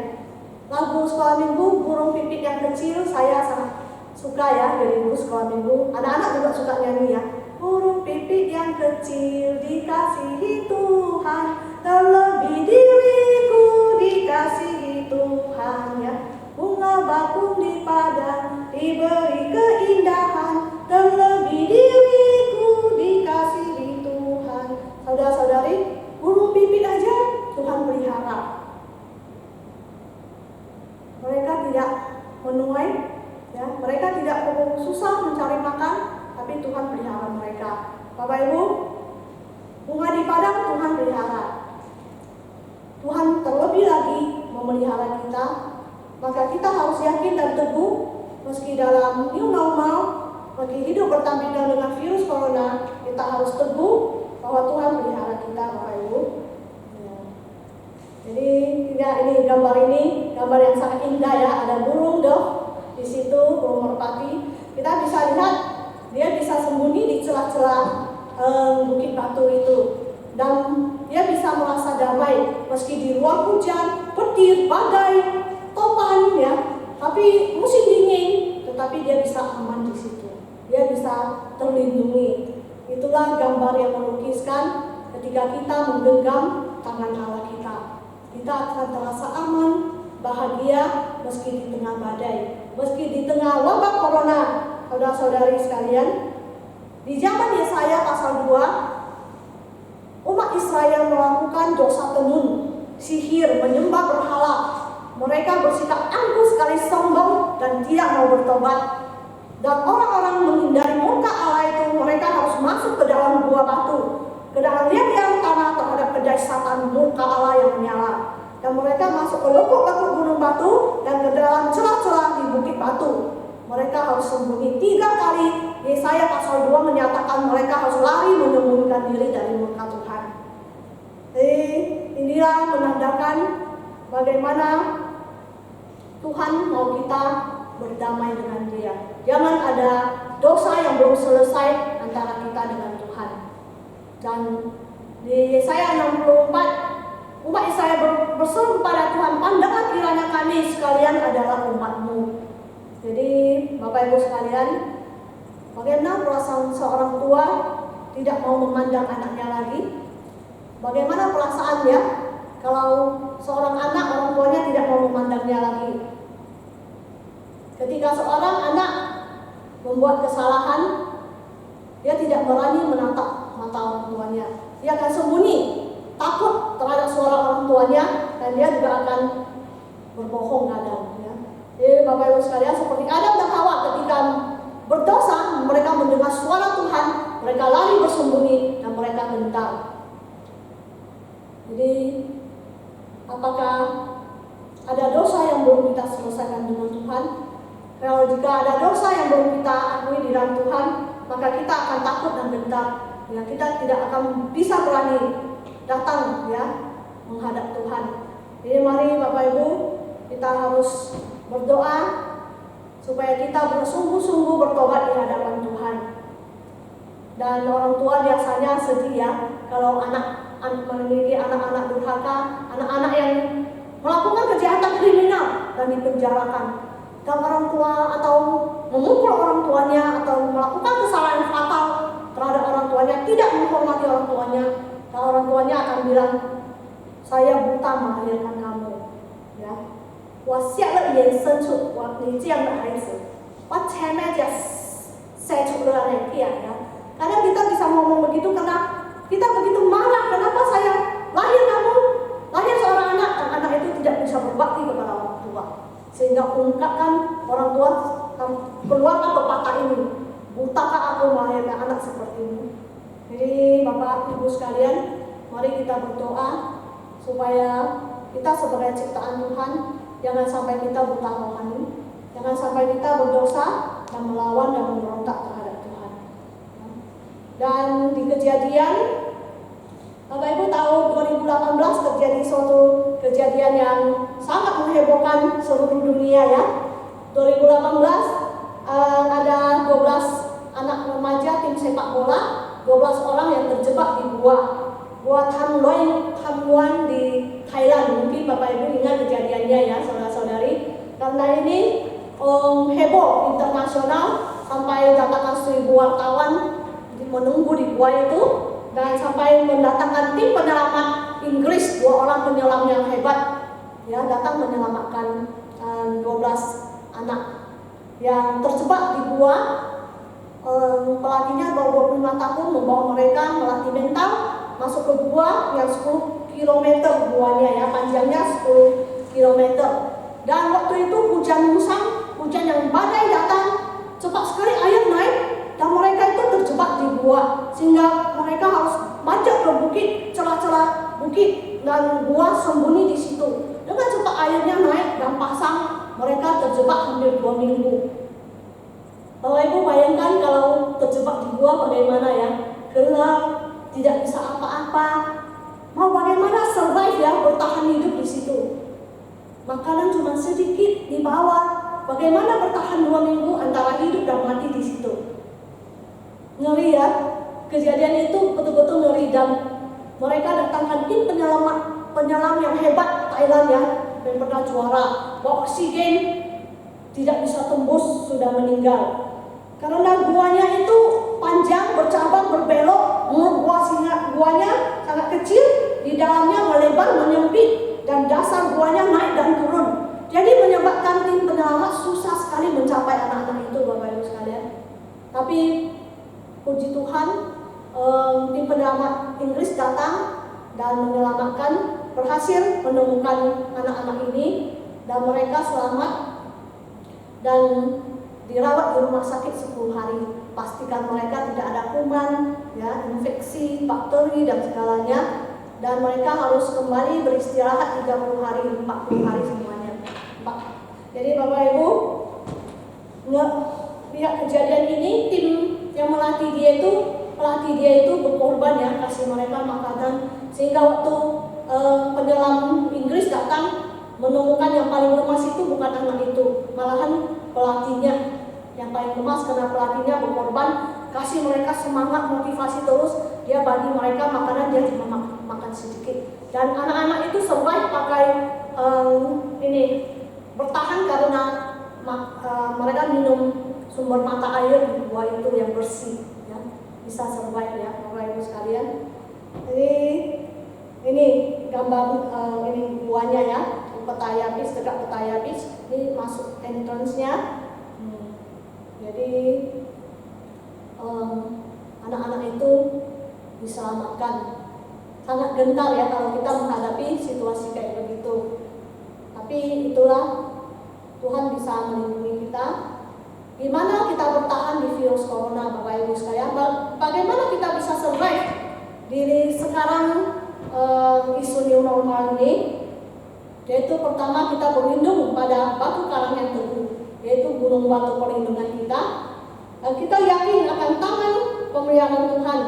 [SPEAKER 1] Lagu sekolah minggu burung pipit yang kecil saya sangat suka ya, dari guru sekolah minggu. Anak-anak juga suka nyanyi ya. Burung pipit yang kecil dikasihi Tuhan, terlebih diriku dikasihi Tuhan ya. Bunga bakung di padang diberi keindahan, terlebih diriku dikasihi Tuhan. Saudara-saudari, burung pipit aja Tuhan pelihara. Mereka tidak menuai ya, mereka tidak perlu susah mencari makan, tapi Tuhan pelihara mereka. Bapak Ibu, bunga di padang Tuhan pelihara. Tuhan terlebih lagi memelihara kita, maka kita harus yakin dan teguh meski dalam new normal, meski hidup berdampingan dengan virus corona, kita harus teguh bahwa Tuhan pelihara kita, Bapak Ibu. Ya. Jadi ini gambar yang sangat indah ya, ada burung dove di situ, burung merpati. Kita bisa lihat dia bisa sembunyi di celah-celah Bukit Batu itu, dan dia bisa merasa damai meski di luar hujan, petir, badai, topan ya, tapi musim dingin, tetapi dia bisa aman di situ. Dia bisa terlindungi. Itulah gambar yang melukiskan ketika kita menggenggam tangan Allah kita. Kita akan terasa aman, bahagia meski di tengah badai, meski di tengah wabah corona. Saudara-saudari sekalian, di zaman Yesaya pasal 2, umat Israel melakukan dosa tenun, sihir, menyembah berhala. Mereka bersikap angkuh sekali, sombong dan tidak mau bertobat. Dan orang-orang menghindari murka Allah itu, mereka harus masuk ke dalam gua batu, ke dalam liang-liang tanah terhadap kedahsyatan murka Allah yang menyala. Dan mereka masuk ke lekuk-lekuk gunung batu dan ke dalam celah-celah di Bukit Batu. Mereka harus sembunyi 3 kali. Yesaya pasal 2 menyatakan mereka harus lari menyembunyikan diri dari murka Tuhan. Jadi inilah menandakan bagaimana Tuhan mau kita berdamai dengan Dia. Jangan ada dosa yang belum selesai antara kita dengan Tuhan. Dan di Yesaya 64, umat Israel berseru kepada Tuhan, pandanglah kiranya kami sekalian adalah umat-Mu. Jadi Bapak Ibu sekalian, bagaimana perasaan seorang tua tidak mau memandang anaknya lagi? Bagaimana perasaannya kalau seorang anak orang tuanya tidak mau memandangnya lagi? Ketika seorang anak membuat kesalahan, dia tidak berani menatap mata orang tuanya. Dia akan sembunyi, takut terhadap suara orang tuanya, dan dia juga akan berbohong kadang. Ya. Jadi Bapak Ibu sekalian, seperti Adam dan Hawa ketika berdosa, mereka mendengar suara Tuhan, mereka lari bersembunyi dan mereka gentar. Jadi apakah ada dosa yang belum kita selesaikan dengan Tuhan? Kalau jika ada dosa yang belum kita akui di dalam Tuhan, maka kita akan takut dan gentar. Ya, kita tidak akan bisa berani datang ya menghadap Tuhan. Jadi mari Bapak Ibu, kita harus berdoa supaya kita bersungguh-sungguh bertobat di hadapan Tuhan. Dan orang tua biasanya sedih ya kalau memiliki anak-anak durhaka, anak-anak yang melakukan kejahatan kriminal dan dipenjarakan. Dan orang tua atau memukul orang tuanya atau melakukan kesalahan fatal terhadap orang tuanya, tidak menghormati orang tuanya, dan orang tuanya akan bilang, saya buta melahirkan kamu. Ya, 我下了眼生出你这样的孩子，我前面就生出了你呀. Kadang kita bisa ngomong begitu karena kita begitu marah, kenapa saya lahir kamu, lahir seorang anak, dan anak itu tidak bisa berbakti kepada orang tua, sehingga ungkapkan orang tua keluarkan pepatah ini, butakah aku melahirkan anak seperti ini. Jadi Bapak Ibu sekalian, mari kita berdoa supaya kita sebagai ciptaan Tuhan jangan sampai kita buta rohani, jangan sampai kita berdosa dan melawan dan memberontak terhadap Tuhan. Dan di Kejadian, Bapak Ibu tahu 2018 terjadi suatu kejadian yang sangat menghebohkan seluruh dunia ya. 2018 ada 12 anak remaja tim sepak bola, 12 orang yang terjebak di gua Tham Luang di Thailand. Mungkin Bapak Ibu ingat kejadiannya ya, saudara-saudari. Karena ini heboh internasional sampai datangkan 1000 wartawan menunggu di gua itu, dan sampai mendatangkan tim penyelamat Inggris, 2 orang penyelam yang hebat ya, datang menyelamatkan 12 anak yang terjebak di gua. Pelatihnya baru 25 tahun membawa mereka melatih mental masuk ke gua yang 10 km guanya ya, panjangnya 10 km. Dan waktu itu hujan musang, hujan yang badai datang, cepat sekali air naik dan mereka itu terjebak di gua, sehingga mereka harus manjat ke bukit, celah-celah bukit, dan gua sembunyi di situ. Dengan cepat airnya naik dan pasang, mereka terjebak hampir 2 minggu. Bapak Ibu bayangkan kalau terjebak di gua bagaimana ya, gelap, tidak bisa apa-apa, mau bagaimana survive ya, bertahan hidup di situ. Makanan cuma sedikit di bawah, bagaimana bertahan 2 minggu antara hidup dan mati di situ. Ngeri ya, kejadian itu betul-betul ngeri. Dan mereka datangkan tim penyelam yang hebat Thailand ya, yang pernah juara, bawa oksigen, tidak bisa tembus, sudah meninggal. Karena guanya itu panjang, bercabang, berbelok, guanya sangat kecil, di dalamnya melebar, menyempit, dan dasar guanya naik dan turun. Jadi menyebabkan tim penyelamat susah sekali mencapai anak-anak itu, Bapak Ibu sekalian. Tapi puji Tuhan, tim penyelamat Inggris datang dan menyelamatkan, berhasil menemukan anak-anak ini, dan mereka selamat dan dirawat di rumah sakit 10 hari. Pastikan mereka tidak ada kuman, ya, infeksi, bakteri dan segalanya, dan mereka harus kembali beristirahat 30 hari, 40 hari semuanya. Jadi Bapak Ibu, lihat kejadian ini, tim yang melatih dia itu berkorban ya, kasih mereka makanan, sehingga waktu penyelam Inggris datang menemukan yang paling lemas itu bukan anak itu, malahan pelatihnya yang paling lemas, karena pelatihnya berkorban, kasih mereka semangat, motivasi terus, dia bagi mereka makanan, dia cuma makan sedikit. Dan anak-anak itu survive pakai bertahan karena mereka minum sumber mata air di gua itu yang bersih ya, bisa survive ya Bapak Ibu sekalian. Jadi ini gambar ini guanya ya, Pattaya Beach, dekat Pattaya Beach. Ini masuk entrance-nya. Jadi anak-anak itu diselamatkan. Sangat gentar ya kalau kita menghadapi situasi kayak begitu. Tapi itulah Tuhan bisa melindungi kita. Gimana kita bertahan di virus corona, Bapak Ibu sekalian? Bagaimana kita bisa survive di sekarang isu new normal ini? Yaitu pertama, kita berlindung pada batu karang yang teguh, yaitu gunung batu perlindungan kita. Dan kita yakin akan tangan pemeliharaan Tuhan,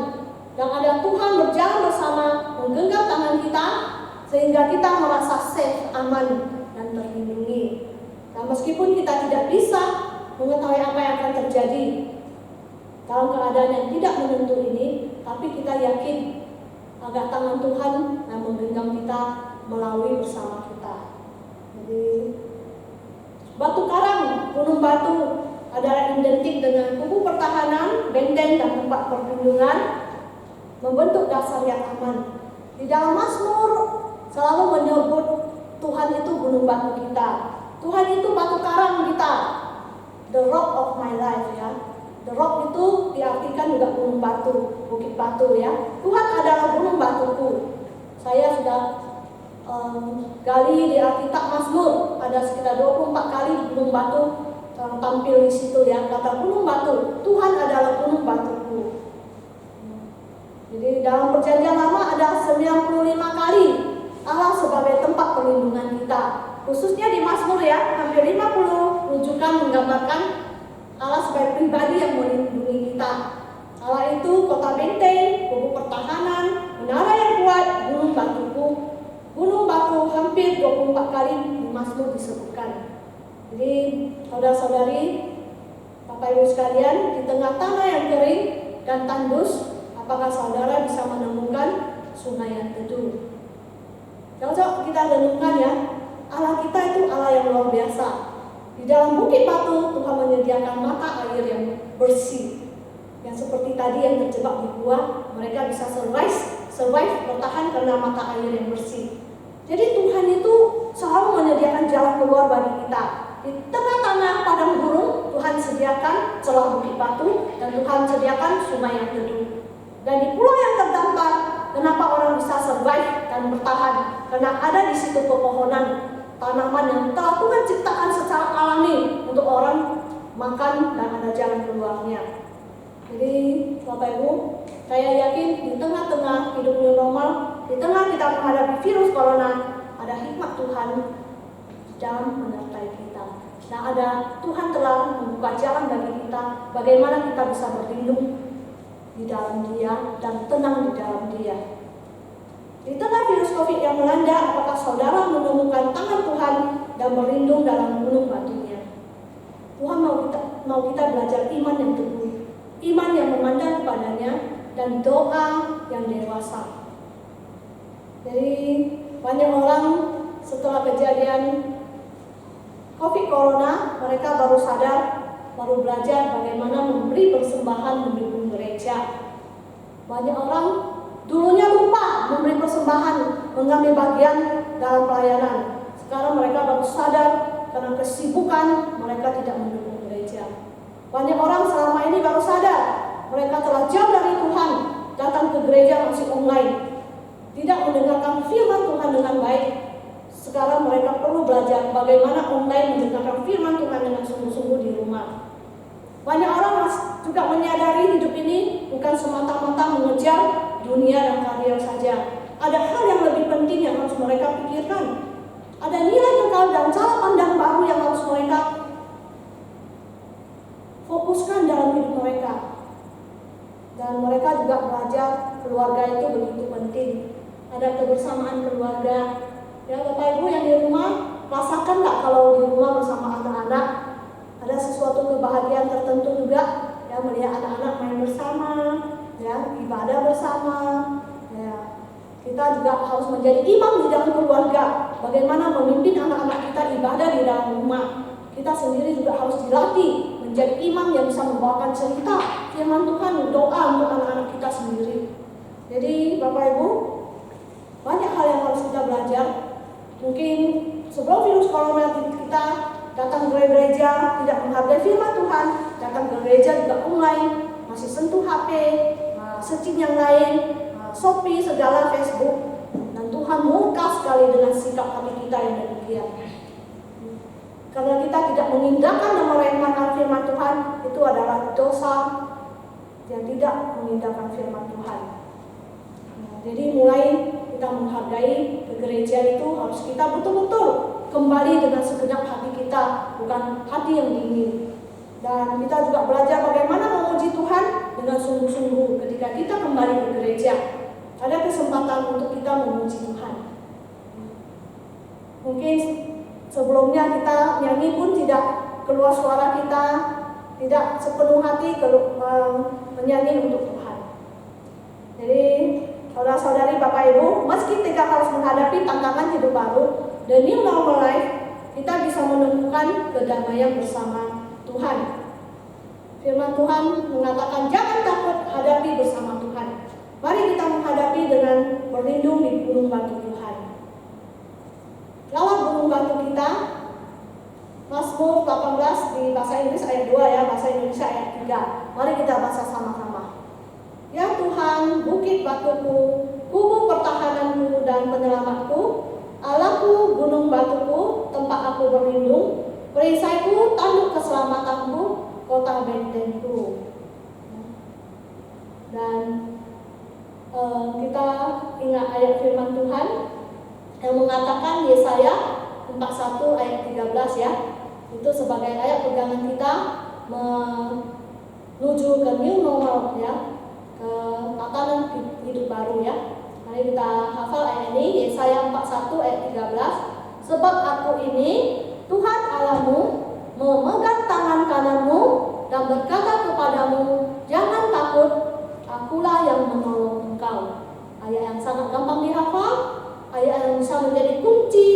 [SPEAKER 1] dan ada Tuhan berjalan bersama menggenggam tangan kita, sehingga kita merasa safe, aman, dan terlindungi. Dan meskipun kita tidak bisa mengetahui apa yang akan terjadi dalam keadaan yang tidak menentu ini, tapi kita yakin agar tangan Tuhan yang menggenggam kita melalui bersama kita. Batu karang, gunung batu adalah identik dengan kubu pertahanan, benteng dan tempat perlindungan, membentuk dasar yang aman. Di dalam Mazmur selalu menyebut Tuhan itu gunung batu kita. Tuhan itu batu karang kita. The rock of my life ya. The rock itu diartikan juga gunung batu, bukit batu ya. Tuhan adalah gunung batuku. Saya sudah gali di Alkitab Mazmur, ada sekitar 24 kali gunung batu tampil di situ ya. Kata gunung batu, Tuhan adalah gunung batuku. Jadi dalam perjanjian lama ada 95 kali Allah sebagai tempat perlindungan kita. Khususnya di Mazmur ya, hampir 50 rujukan menggambarkan Allah sebagai pribadi yang melindungi kita. Allah itu kota benteng, kubu pertahanan, menara yang kuat, gunung batuku. Gunung batu hampir 24 kali di Mazmur disebutkan. Jadi saudara-saudari, Bapak Ibu sekalian, di tengah tanah yang kering dan tandus, apakah saudara bisa menemukan sungai yang teduh? Kalau kita renungkan ya, Allah kita itu Allah yang luar biasa. Di dalam bukit batu Tuhan menyediakan mata air yang bersih. Yang seperti tadi yang terjebak di gua, mereka bisa survive bertahan karena mata air yang bersih. Jadi Tuhan itu selalu menyediakan jalan keluar bagi kita. Di tengah-tengah padang gurun Tuhan sediakan celah bukit batu dan Tuhan sediakan sungai yang teduh. Dan di pulau yang terdampar, kenapa orang bisa survive dan bertahan? Karena ada di situ pepohonan, tanaman yang telah Tuhan ciptakan secara alami untuk orang makan dan ada jalan keluarnya. Jadi Bapak Ibu, saya yakin di tengah-tengah hidup new normal, di tengah kita menghadapi virus corona, ada hikmat Tuhan dalam menyertai kita. Nah, ada Tuhan telah membuka jalan bagi kita, bagaimana kita bisa berlindung di dalam Dia dan tenang di dalam Dia. Di tengah virus COVID yang melanda, apakah saudara menemukan tangan Tuhan dan berlindung dalam gunung batunya? Tuhan mau kita belajar iman yang teguh, iman yang memandang kepadanya, dan doa yang dewasa. Jadi banyak orang setelah kejadian COVID Corona, mereka baru sadar, baru belajar bagaimana memberi persembahan mendukung gereja. Banyak orang dulunya lupa memberi persembahan, mengambil bagian dalam pelayanan. Sekarang mereka baru sadar karena kesibukan mereka tidak mendukung gereja. Banyak orang selama ini baru sadar mereka telah jauh dari Tuhan, datang ke gereja masih online, tidak mendengarkan firman Tuhan dengan baik. Sekarang mereka perlu belajar bagaimana online mendengarkan firman Tuhan dengan sungguh-sungguh di rumah. Banyak orang juga menyadari hidup ini bukan semata-mata mengejar dunia dan karir saja. Ada hal yang lebih penting yang harus mereka pikirkan. Ada nilai kekal dan cara pandang baru yang harus mereka fokuskan dalam hidup mereka. Dan mereka juga belajar keluarga itu begitu penting. Ada kebersamaan keluarga. Ya, Bapak Ibu yang di rumah, rasakan nggak kalau di rumah bersama anak-anak? Ada sesuatu kebahagiaan tertentu juga, ya, melihat anak-anak main bersama, ya, ibadah bersama. Ya, kita juga harus menjadi imam di dalam keluarga. Bagaimana memimpin anak-anak kita ibadah di dalam rumah. Kita sendiri juga harus dilatih menjadi imam yang bisa membawakan cerita firman Tuhan, doa untuk anak-anak kita sendiri. Jadi Bapak Ibu, banyak hal yang harus kita belajar. Mungkin sebelum virus corona kita datang ke gereja tidak menghargai firman Tuhan, datang ke gereja juga online, masih sentuh HP, searching yang lain, Shopee, segala Facebook. Dan Tuhan murka sekali dengan sikap hati kita yang demikian. Karena kita tidak mengindahkan dan meremehkan firman Tuhan, itu adalah dosa yang tidak mengindahkan firman Tuhan. Jadi mulai kita menghargai ke gereja itu harus kita betul-betul kembali dengan segenap hati kita, bukan hati yang dingin. Dan kita juga belajar bagaimana memuji Tuhan dengan sungguh-sungguh ketika kita kembali ke gereja. Ada kesempatan untuk kita memuji Tuhan. Mungkin sebelumnya kita nyanyi pun tidak keluar suara kita, tidak sepenuh hati menyanyi untuk Tuhan. Jadi saudara-saudari, Bapak Ibu, meski kita harus menghadapi tantangan hidup baru, the new normal life, kita bisa menemukan kedamaian bersama Tuhan. Firman Tuhan mengatakan jangan takut, hadapi bersama Tuhan. Mari kita menghadapi dengan berlindung di gunung batu Tuhan. Lawan gunung batu kita, Mazmur 18 di bahasa Inggris ayat 2 ya, bahasa Indonesia ayat 3. Mari kita baca sama-sama. Ya Tuhan, bukit batuku, kubu pertahananku dan penyelamatku, Allahku, gunung batuku, tempat aku berlindung, perisaiku, tanduk keselamatanku, kota bentengku. Dan kita ingat ayat firman Tuhan yang mengatakan Yesaya 41 ayat 13 ya. Itu sebagai ayat pegangan kita menuju ke new normal ya, ke tatanan hidup baru ya. Mari kita hafal ayat ini, Yesaya 41 ayat 13. Sebab aku ini Tuhan Allahmu, memegang tangan kananmu dan berkata kepadamu, jangan takut, akulah yang menolong engkau. Ayat yang sangat gampang dihafal, ayat yang bisa menjadi kunci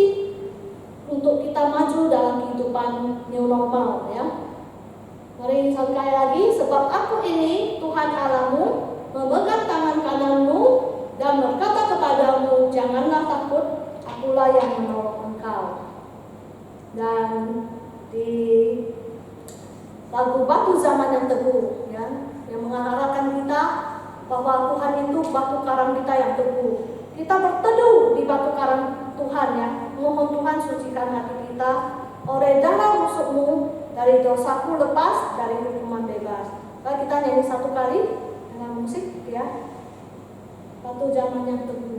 [SPEAKER 1] untuk kita maju dalam kehidupan new normal ya. Mari sekali lagi, sebab aku ini Tuhan Allahmu, memegang tangan kananmu dan berkata kepadamu, janganlah takut, akulah yang menolong engkau. Dan di lagu Batu Zaman yang Teguh ya, yang mengarahkan kita bahwa Tuhan itu batu karang kita yang teguh. Kita berteduh di batu karang Tuhan ya, mohon Tuhan sucikan hati kita oleh darah rusukmu, dari dosaku lepas, dari hukuman bebas. Lalu kita nyanyi satu kali dengan musik ya, Batu Zaman yang Teguh.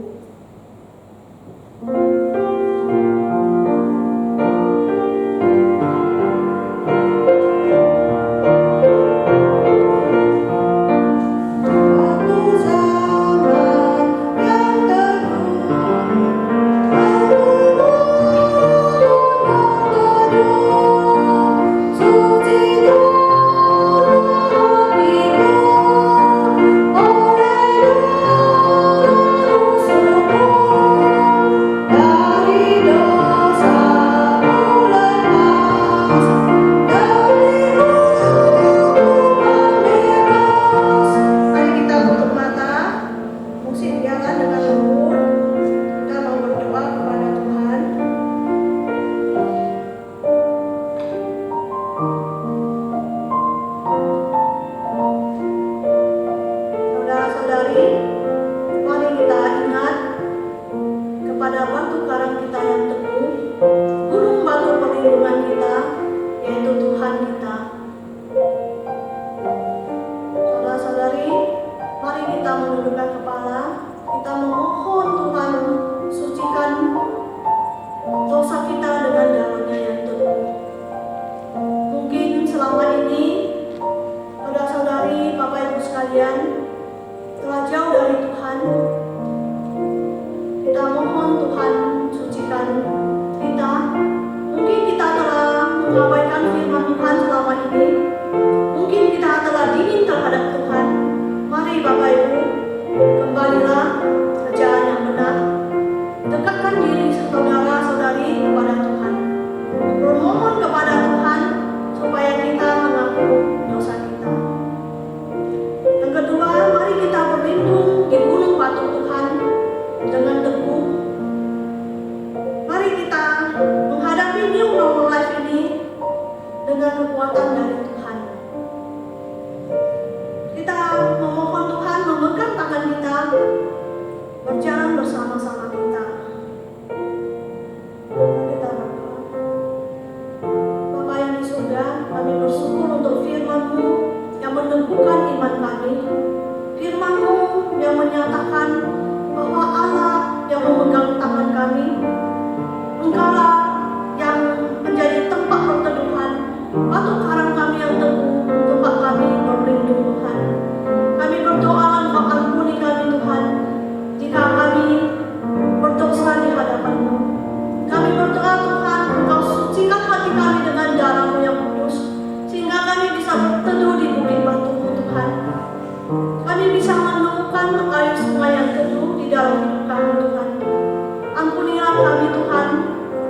[SPEAKER 1] Ampunilah kami Tuhan,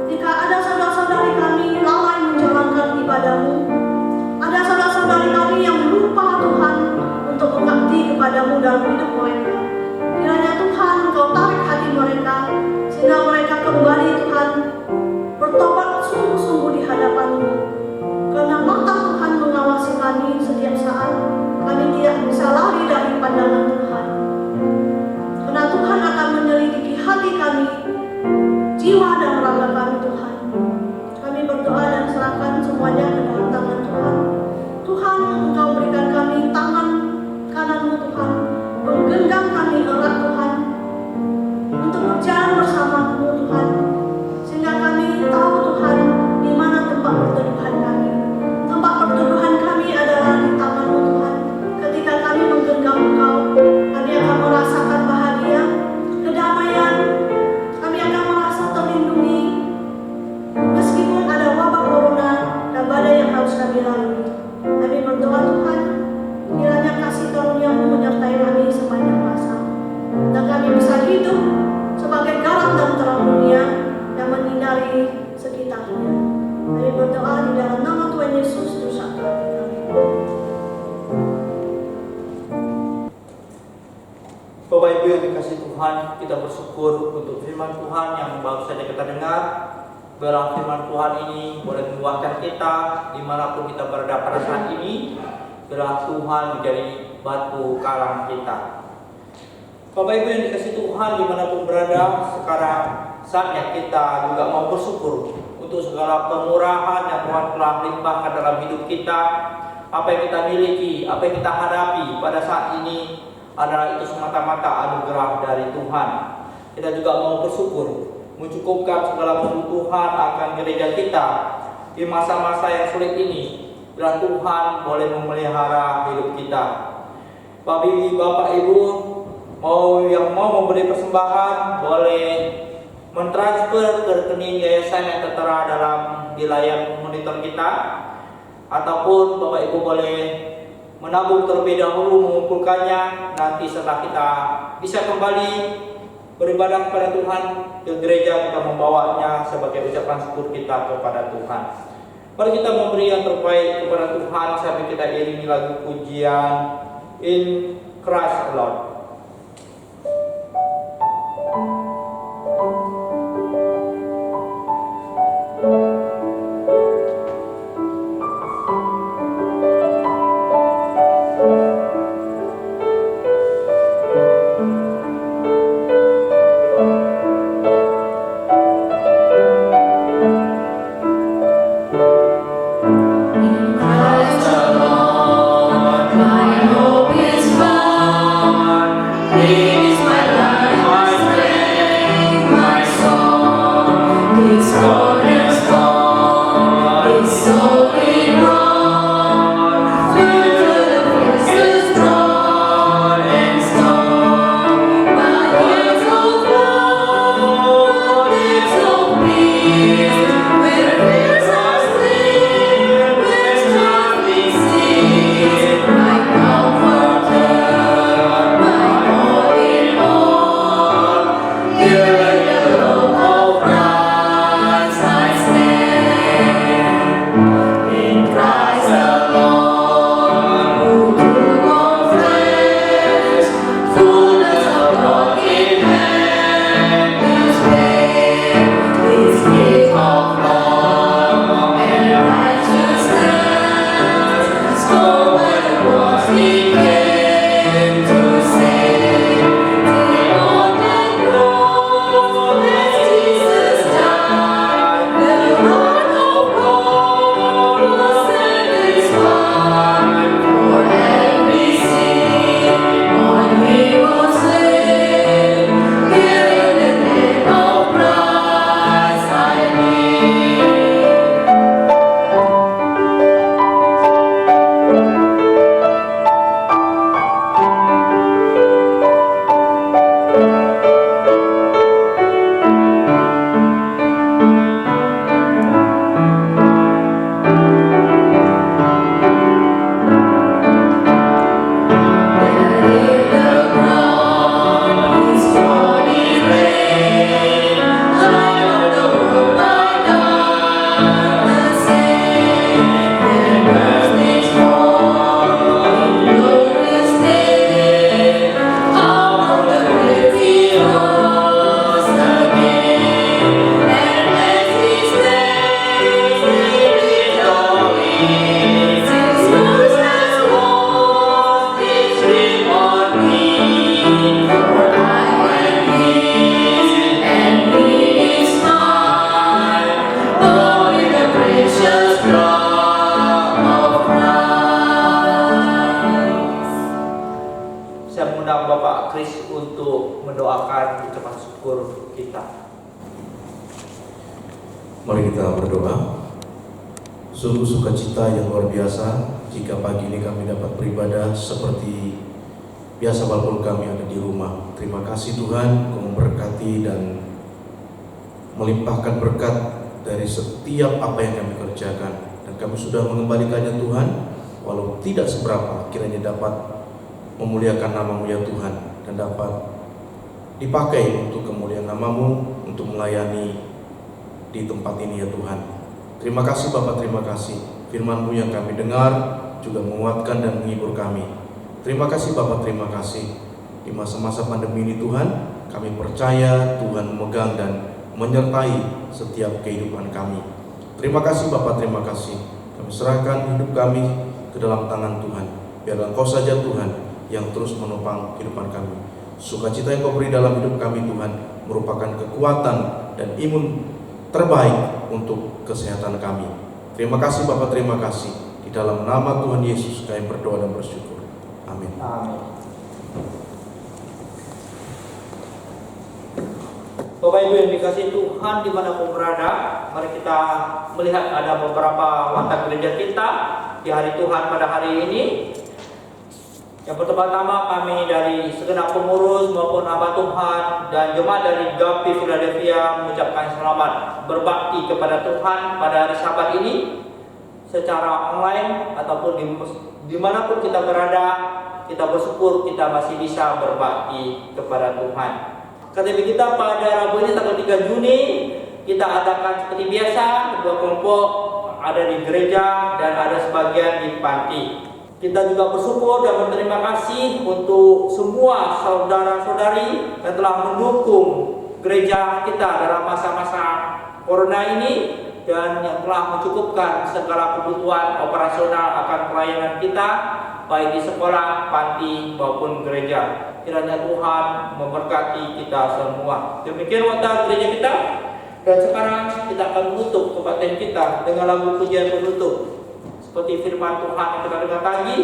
[SPEAKER 1] jika ada saudara-saudari kami kepadamu dalam hidup mereka. Kiranya Tuhan Engkau tarik hati mereka, sehingga mereka kembali Tuhan bertobat sungguh-sungguh di hadapan-Mu. Karena mata Tuhan mengawasi kami setiap saat, kami tidak bisa lari dari pandangan Tuhan. Karena Tuhan akan menyelidiki hati kami, jiwa dan raga kami Tuhan. Kami berdoa dan serahkan semuanya ke dalam tangan Tuhan. Tuhan, Engkau berikan kami tangan kanan-Mu Tuhan, menggenggam kami erat Tuhan, untuk berjalan bersama-Mu Tuhan, sehingga kami tahu Tuhan di mana tempat perteduhan kami. Tempat perteduhan kami adalah di tangan-Mu Tuhan. Ketika kami menggenggam Engkau, kami akan merasakan bahagia, kedamaian, kami akan merasa terlindungi, meskipun ada wabah corona dan badai yang harus kami lalui. Kami berdoa Tuhan, kiranya kasih karunia-Mu menyertai kami sepanjang masa, dan kami bisa hidup sebagai garam dan terang dunia yang menyinari sekitarnya. Kami berdoa di dalam nama Tuhan Yesus, Juru Selamat kami.
[SPEAKER 2] Bapak Ibu yang dikasih Tuhan, kita bersyukur untuk firman Tuhan yang baru saja kita dengar. Biarlah firman Tuhan ini boleh menguatkan kita dimanapun kita berada pada saat ini. Biarlah Tuhan menjadi batu karang kita. Bapak Ibu yang dikasih Tuhan dimanapun berada, sekarang saatnya kita juga mau bersyukur untuk segala kemurahan yang Tuhan telah limpahkan dalam hidup kita. Apa yang kita miliki, apa yang kita hadapi pada saat ini adalah itu semata-mata anugerah dari Tuhan. Kita juga mau bersyukur mencukupkan segala kebutuhan akan gereja kita di masa-masa yang sulit ini. Biar Tuhan boleh memelihara hidup kita. Bapak Ibu yang mau memberi persembahan boleh mentransfer ke rekening yayasan yang tertera dalam di layar monitor kita, ataupun Bapak Ibu boleh menabung terlebih dahulu mengumpulkannya. Nanti setelah kita bisa kembali beribadah kepada Tuhan ke gereja, kita membawanya sebagai ucapan syukur kita kepada Tuhan. Mari kita memberi yang terbaik kepada Tuhan sambil kita iringi lagu pujian In Christ Alone. mendoakan ucapan syukur kita.
[SPEAKER 3] Mari kita berdoa. Sungguh sukacita yang luar biasa jika pagi ini kami dapat beribadah seperti biasa walaupun kami ada di rumah. Terima kasih Tuhan, Kau memberkati dan melimpahkan berkat dari setiap apa yang kami kerjakan. Dan kami sudah mengembalikannya Tuhan, walau tidak seberapa, kiranya dapat memuliakan nama-Mu ya Tuhan, dan dapat dipakai untuk kemuliaan nama-Mu, untuk melayani di tempat ini ya Tuhan. Terima kasih Bapak, terima kasih. Firman-Mu yang kami dengar juga menguatkan dan menghibur kami. Terima kasih Bapak, terima kasih. Di masa-masa pandemi ini Tuhan, kami percaya Tuhan memegang dan menyertai setiap kehidupan kami. Terima kasih Bapak, terima kasih. Kami serahkan hidup kami ke dalam tangan Tuhan. Biarlah Engkau saja Tuhan yang terus menopang kehidupan kami. Sukacita yang Kau beri dalam hidup kami Tuhan merupakan kekuatan dan imun terbaik untuk kesehatan kami. Terima kasih Bapak, terima kasih. Di dalam nama Tuhan Yesus kami berdoa dan bersyukur. Amin.
[SPEAKER 2] Amin. Bapak Ibu yang dikasihi Tuhan dimanapun berada, mari kita melihat ada beberapa watak gereja kita di hari Tuhan pada hari ini. Yang pertama-tama kami dari segenap pengurus maupun hamba Tuhan dan jemaat dari GAPI Philadelphia mengucapkan selamat berbakti kepada Tuhan pada hari Sabat ini secara online ataupun dimanapun kita berada. Kita bersyukur kita masih bisa berbakti kepada Tuhan. KTP kita pada Rabu ini tanggal 3 Juni kita adakan seperti biasa, kedua kelompok ada di gereja dan ada sebagian di panti. Kita juga bersyukur dan berterima kasih untuk semua saudara-saudari yang telah mendukung gereja kita dalam masa-masa corona ini dan yang telah mencukupkan segala kebutuhan operasional akan pelayanan kita baik di sekolah, panti maupun gereja. Kiranya Tuhan memberkati kita semua. Demikian watak gereja kita. Dan sekarang kita akan menutup kebaktian kita dengan lagu pujian penutup. Seperti firman Tuhan yang kita dengar tadi,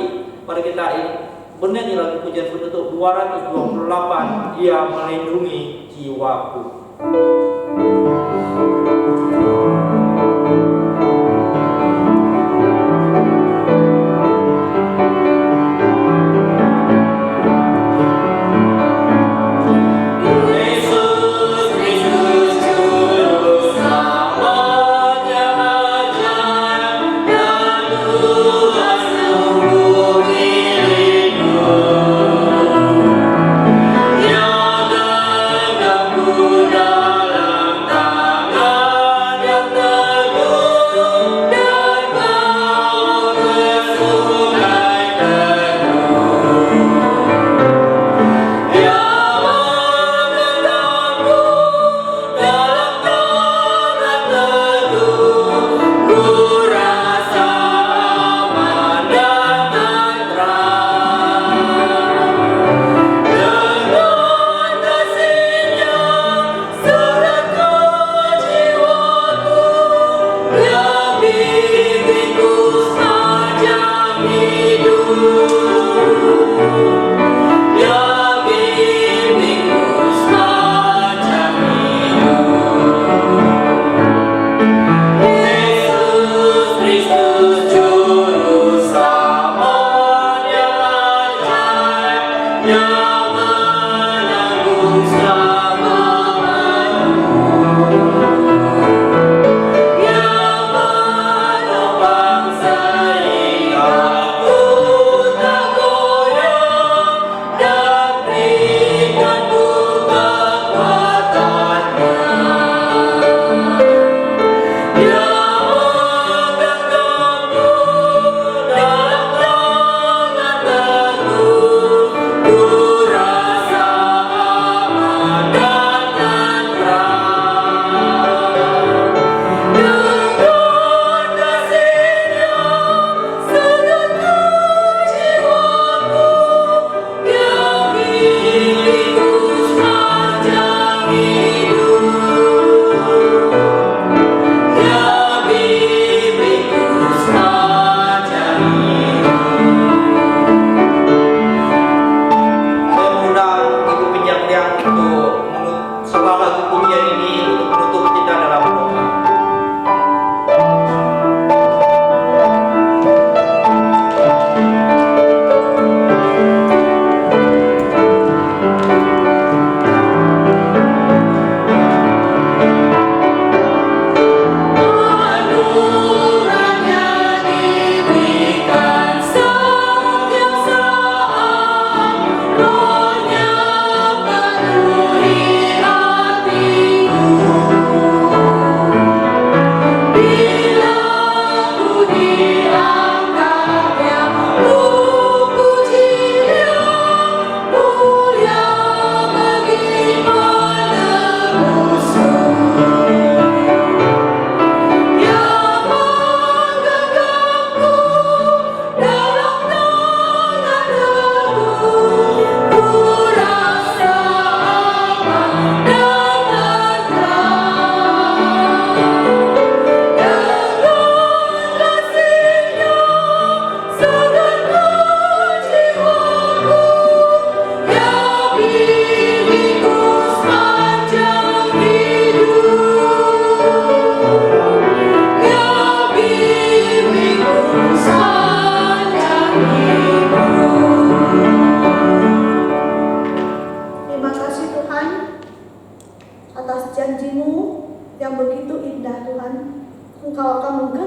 [SPEAKER 2] mari kita bernyanyi lagu pujian penutup 228, Dia melindungi jiwaku.
[SPEAKER 4] Dalam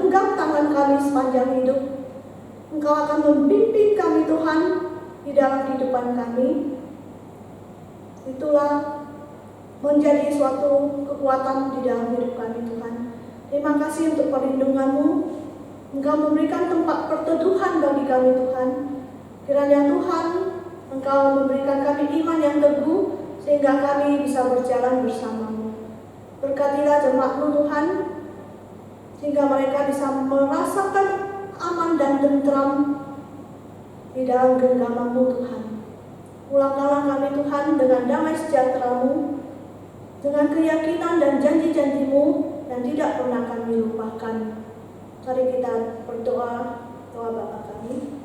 [SPEAKER 1] menggenggam tangan kami sepanjang hidup. Engkau akan membimbing kami Tuhan di dalam kehidupan kami. Itulah menjadi suatu kekuatan di dalam hidup kami Tuhan. Terima kasih untuk perlindungan-Mu. Engkau memberikan tempat perteduhan bagi kami Tuhan. Kiranya Tuhan, Engkau memberikan kami iman yang teguh sehingga kami bisa berjalan bersama-Mu. Berkatilah jemaat-Mu Tuhan, sehingga mereka bisa merasakan aman dan tentram di dalam genggaman-Mu Tuhan. Ulangkanlah kami Tuhan dengan damai sejahtera-Mu, dengan keyakinan dan janji-janji-Mu yang tidak pernah kami lupakan. Mari kita berdoa, doa Bapa kami.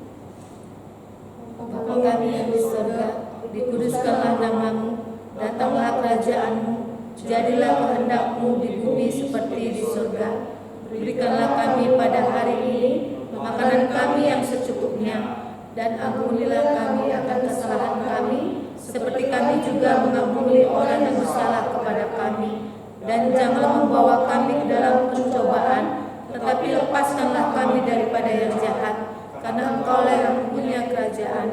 [SPEAKER 4] Bapa kami yang di surga, dikuduskanlah nama-Mu, datanglah kerajaan-Mu, jadilah kehendak-Mu di bumi seperti di surga. Berikanlah kami pada hari ini makanan kami yang secukupnya, dan ampunilah kami akan kesalahan kami, seperti kami juga mengampuni orang yang bersalah kepada kami. Dan janganlah membawa kami ke dalam pencobaan, tetapi lepaskanlah kami daripada yang jahat. Karena Engkau-lah yang mempunyai kerajaan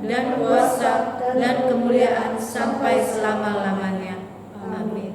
[SPEAKER 4] dan kuasa dan kemuliaan sampai selama-lamanya. Amin.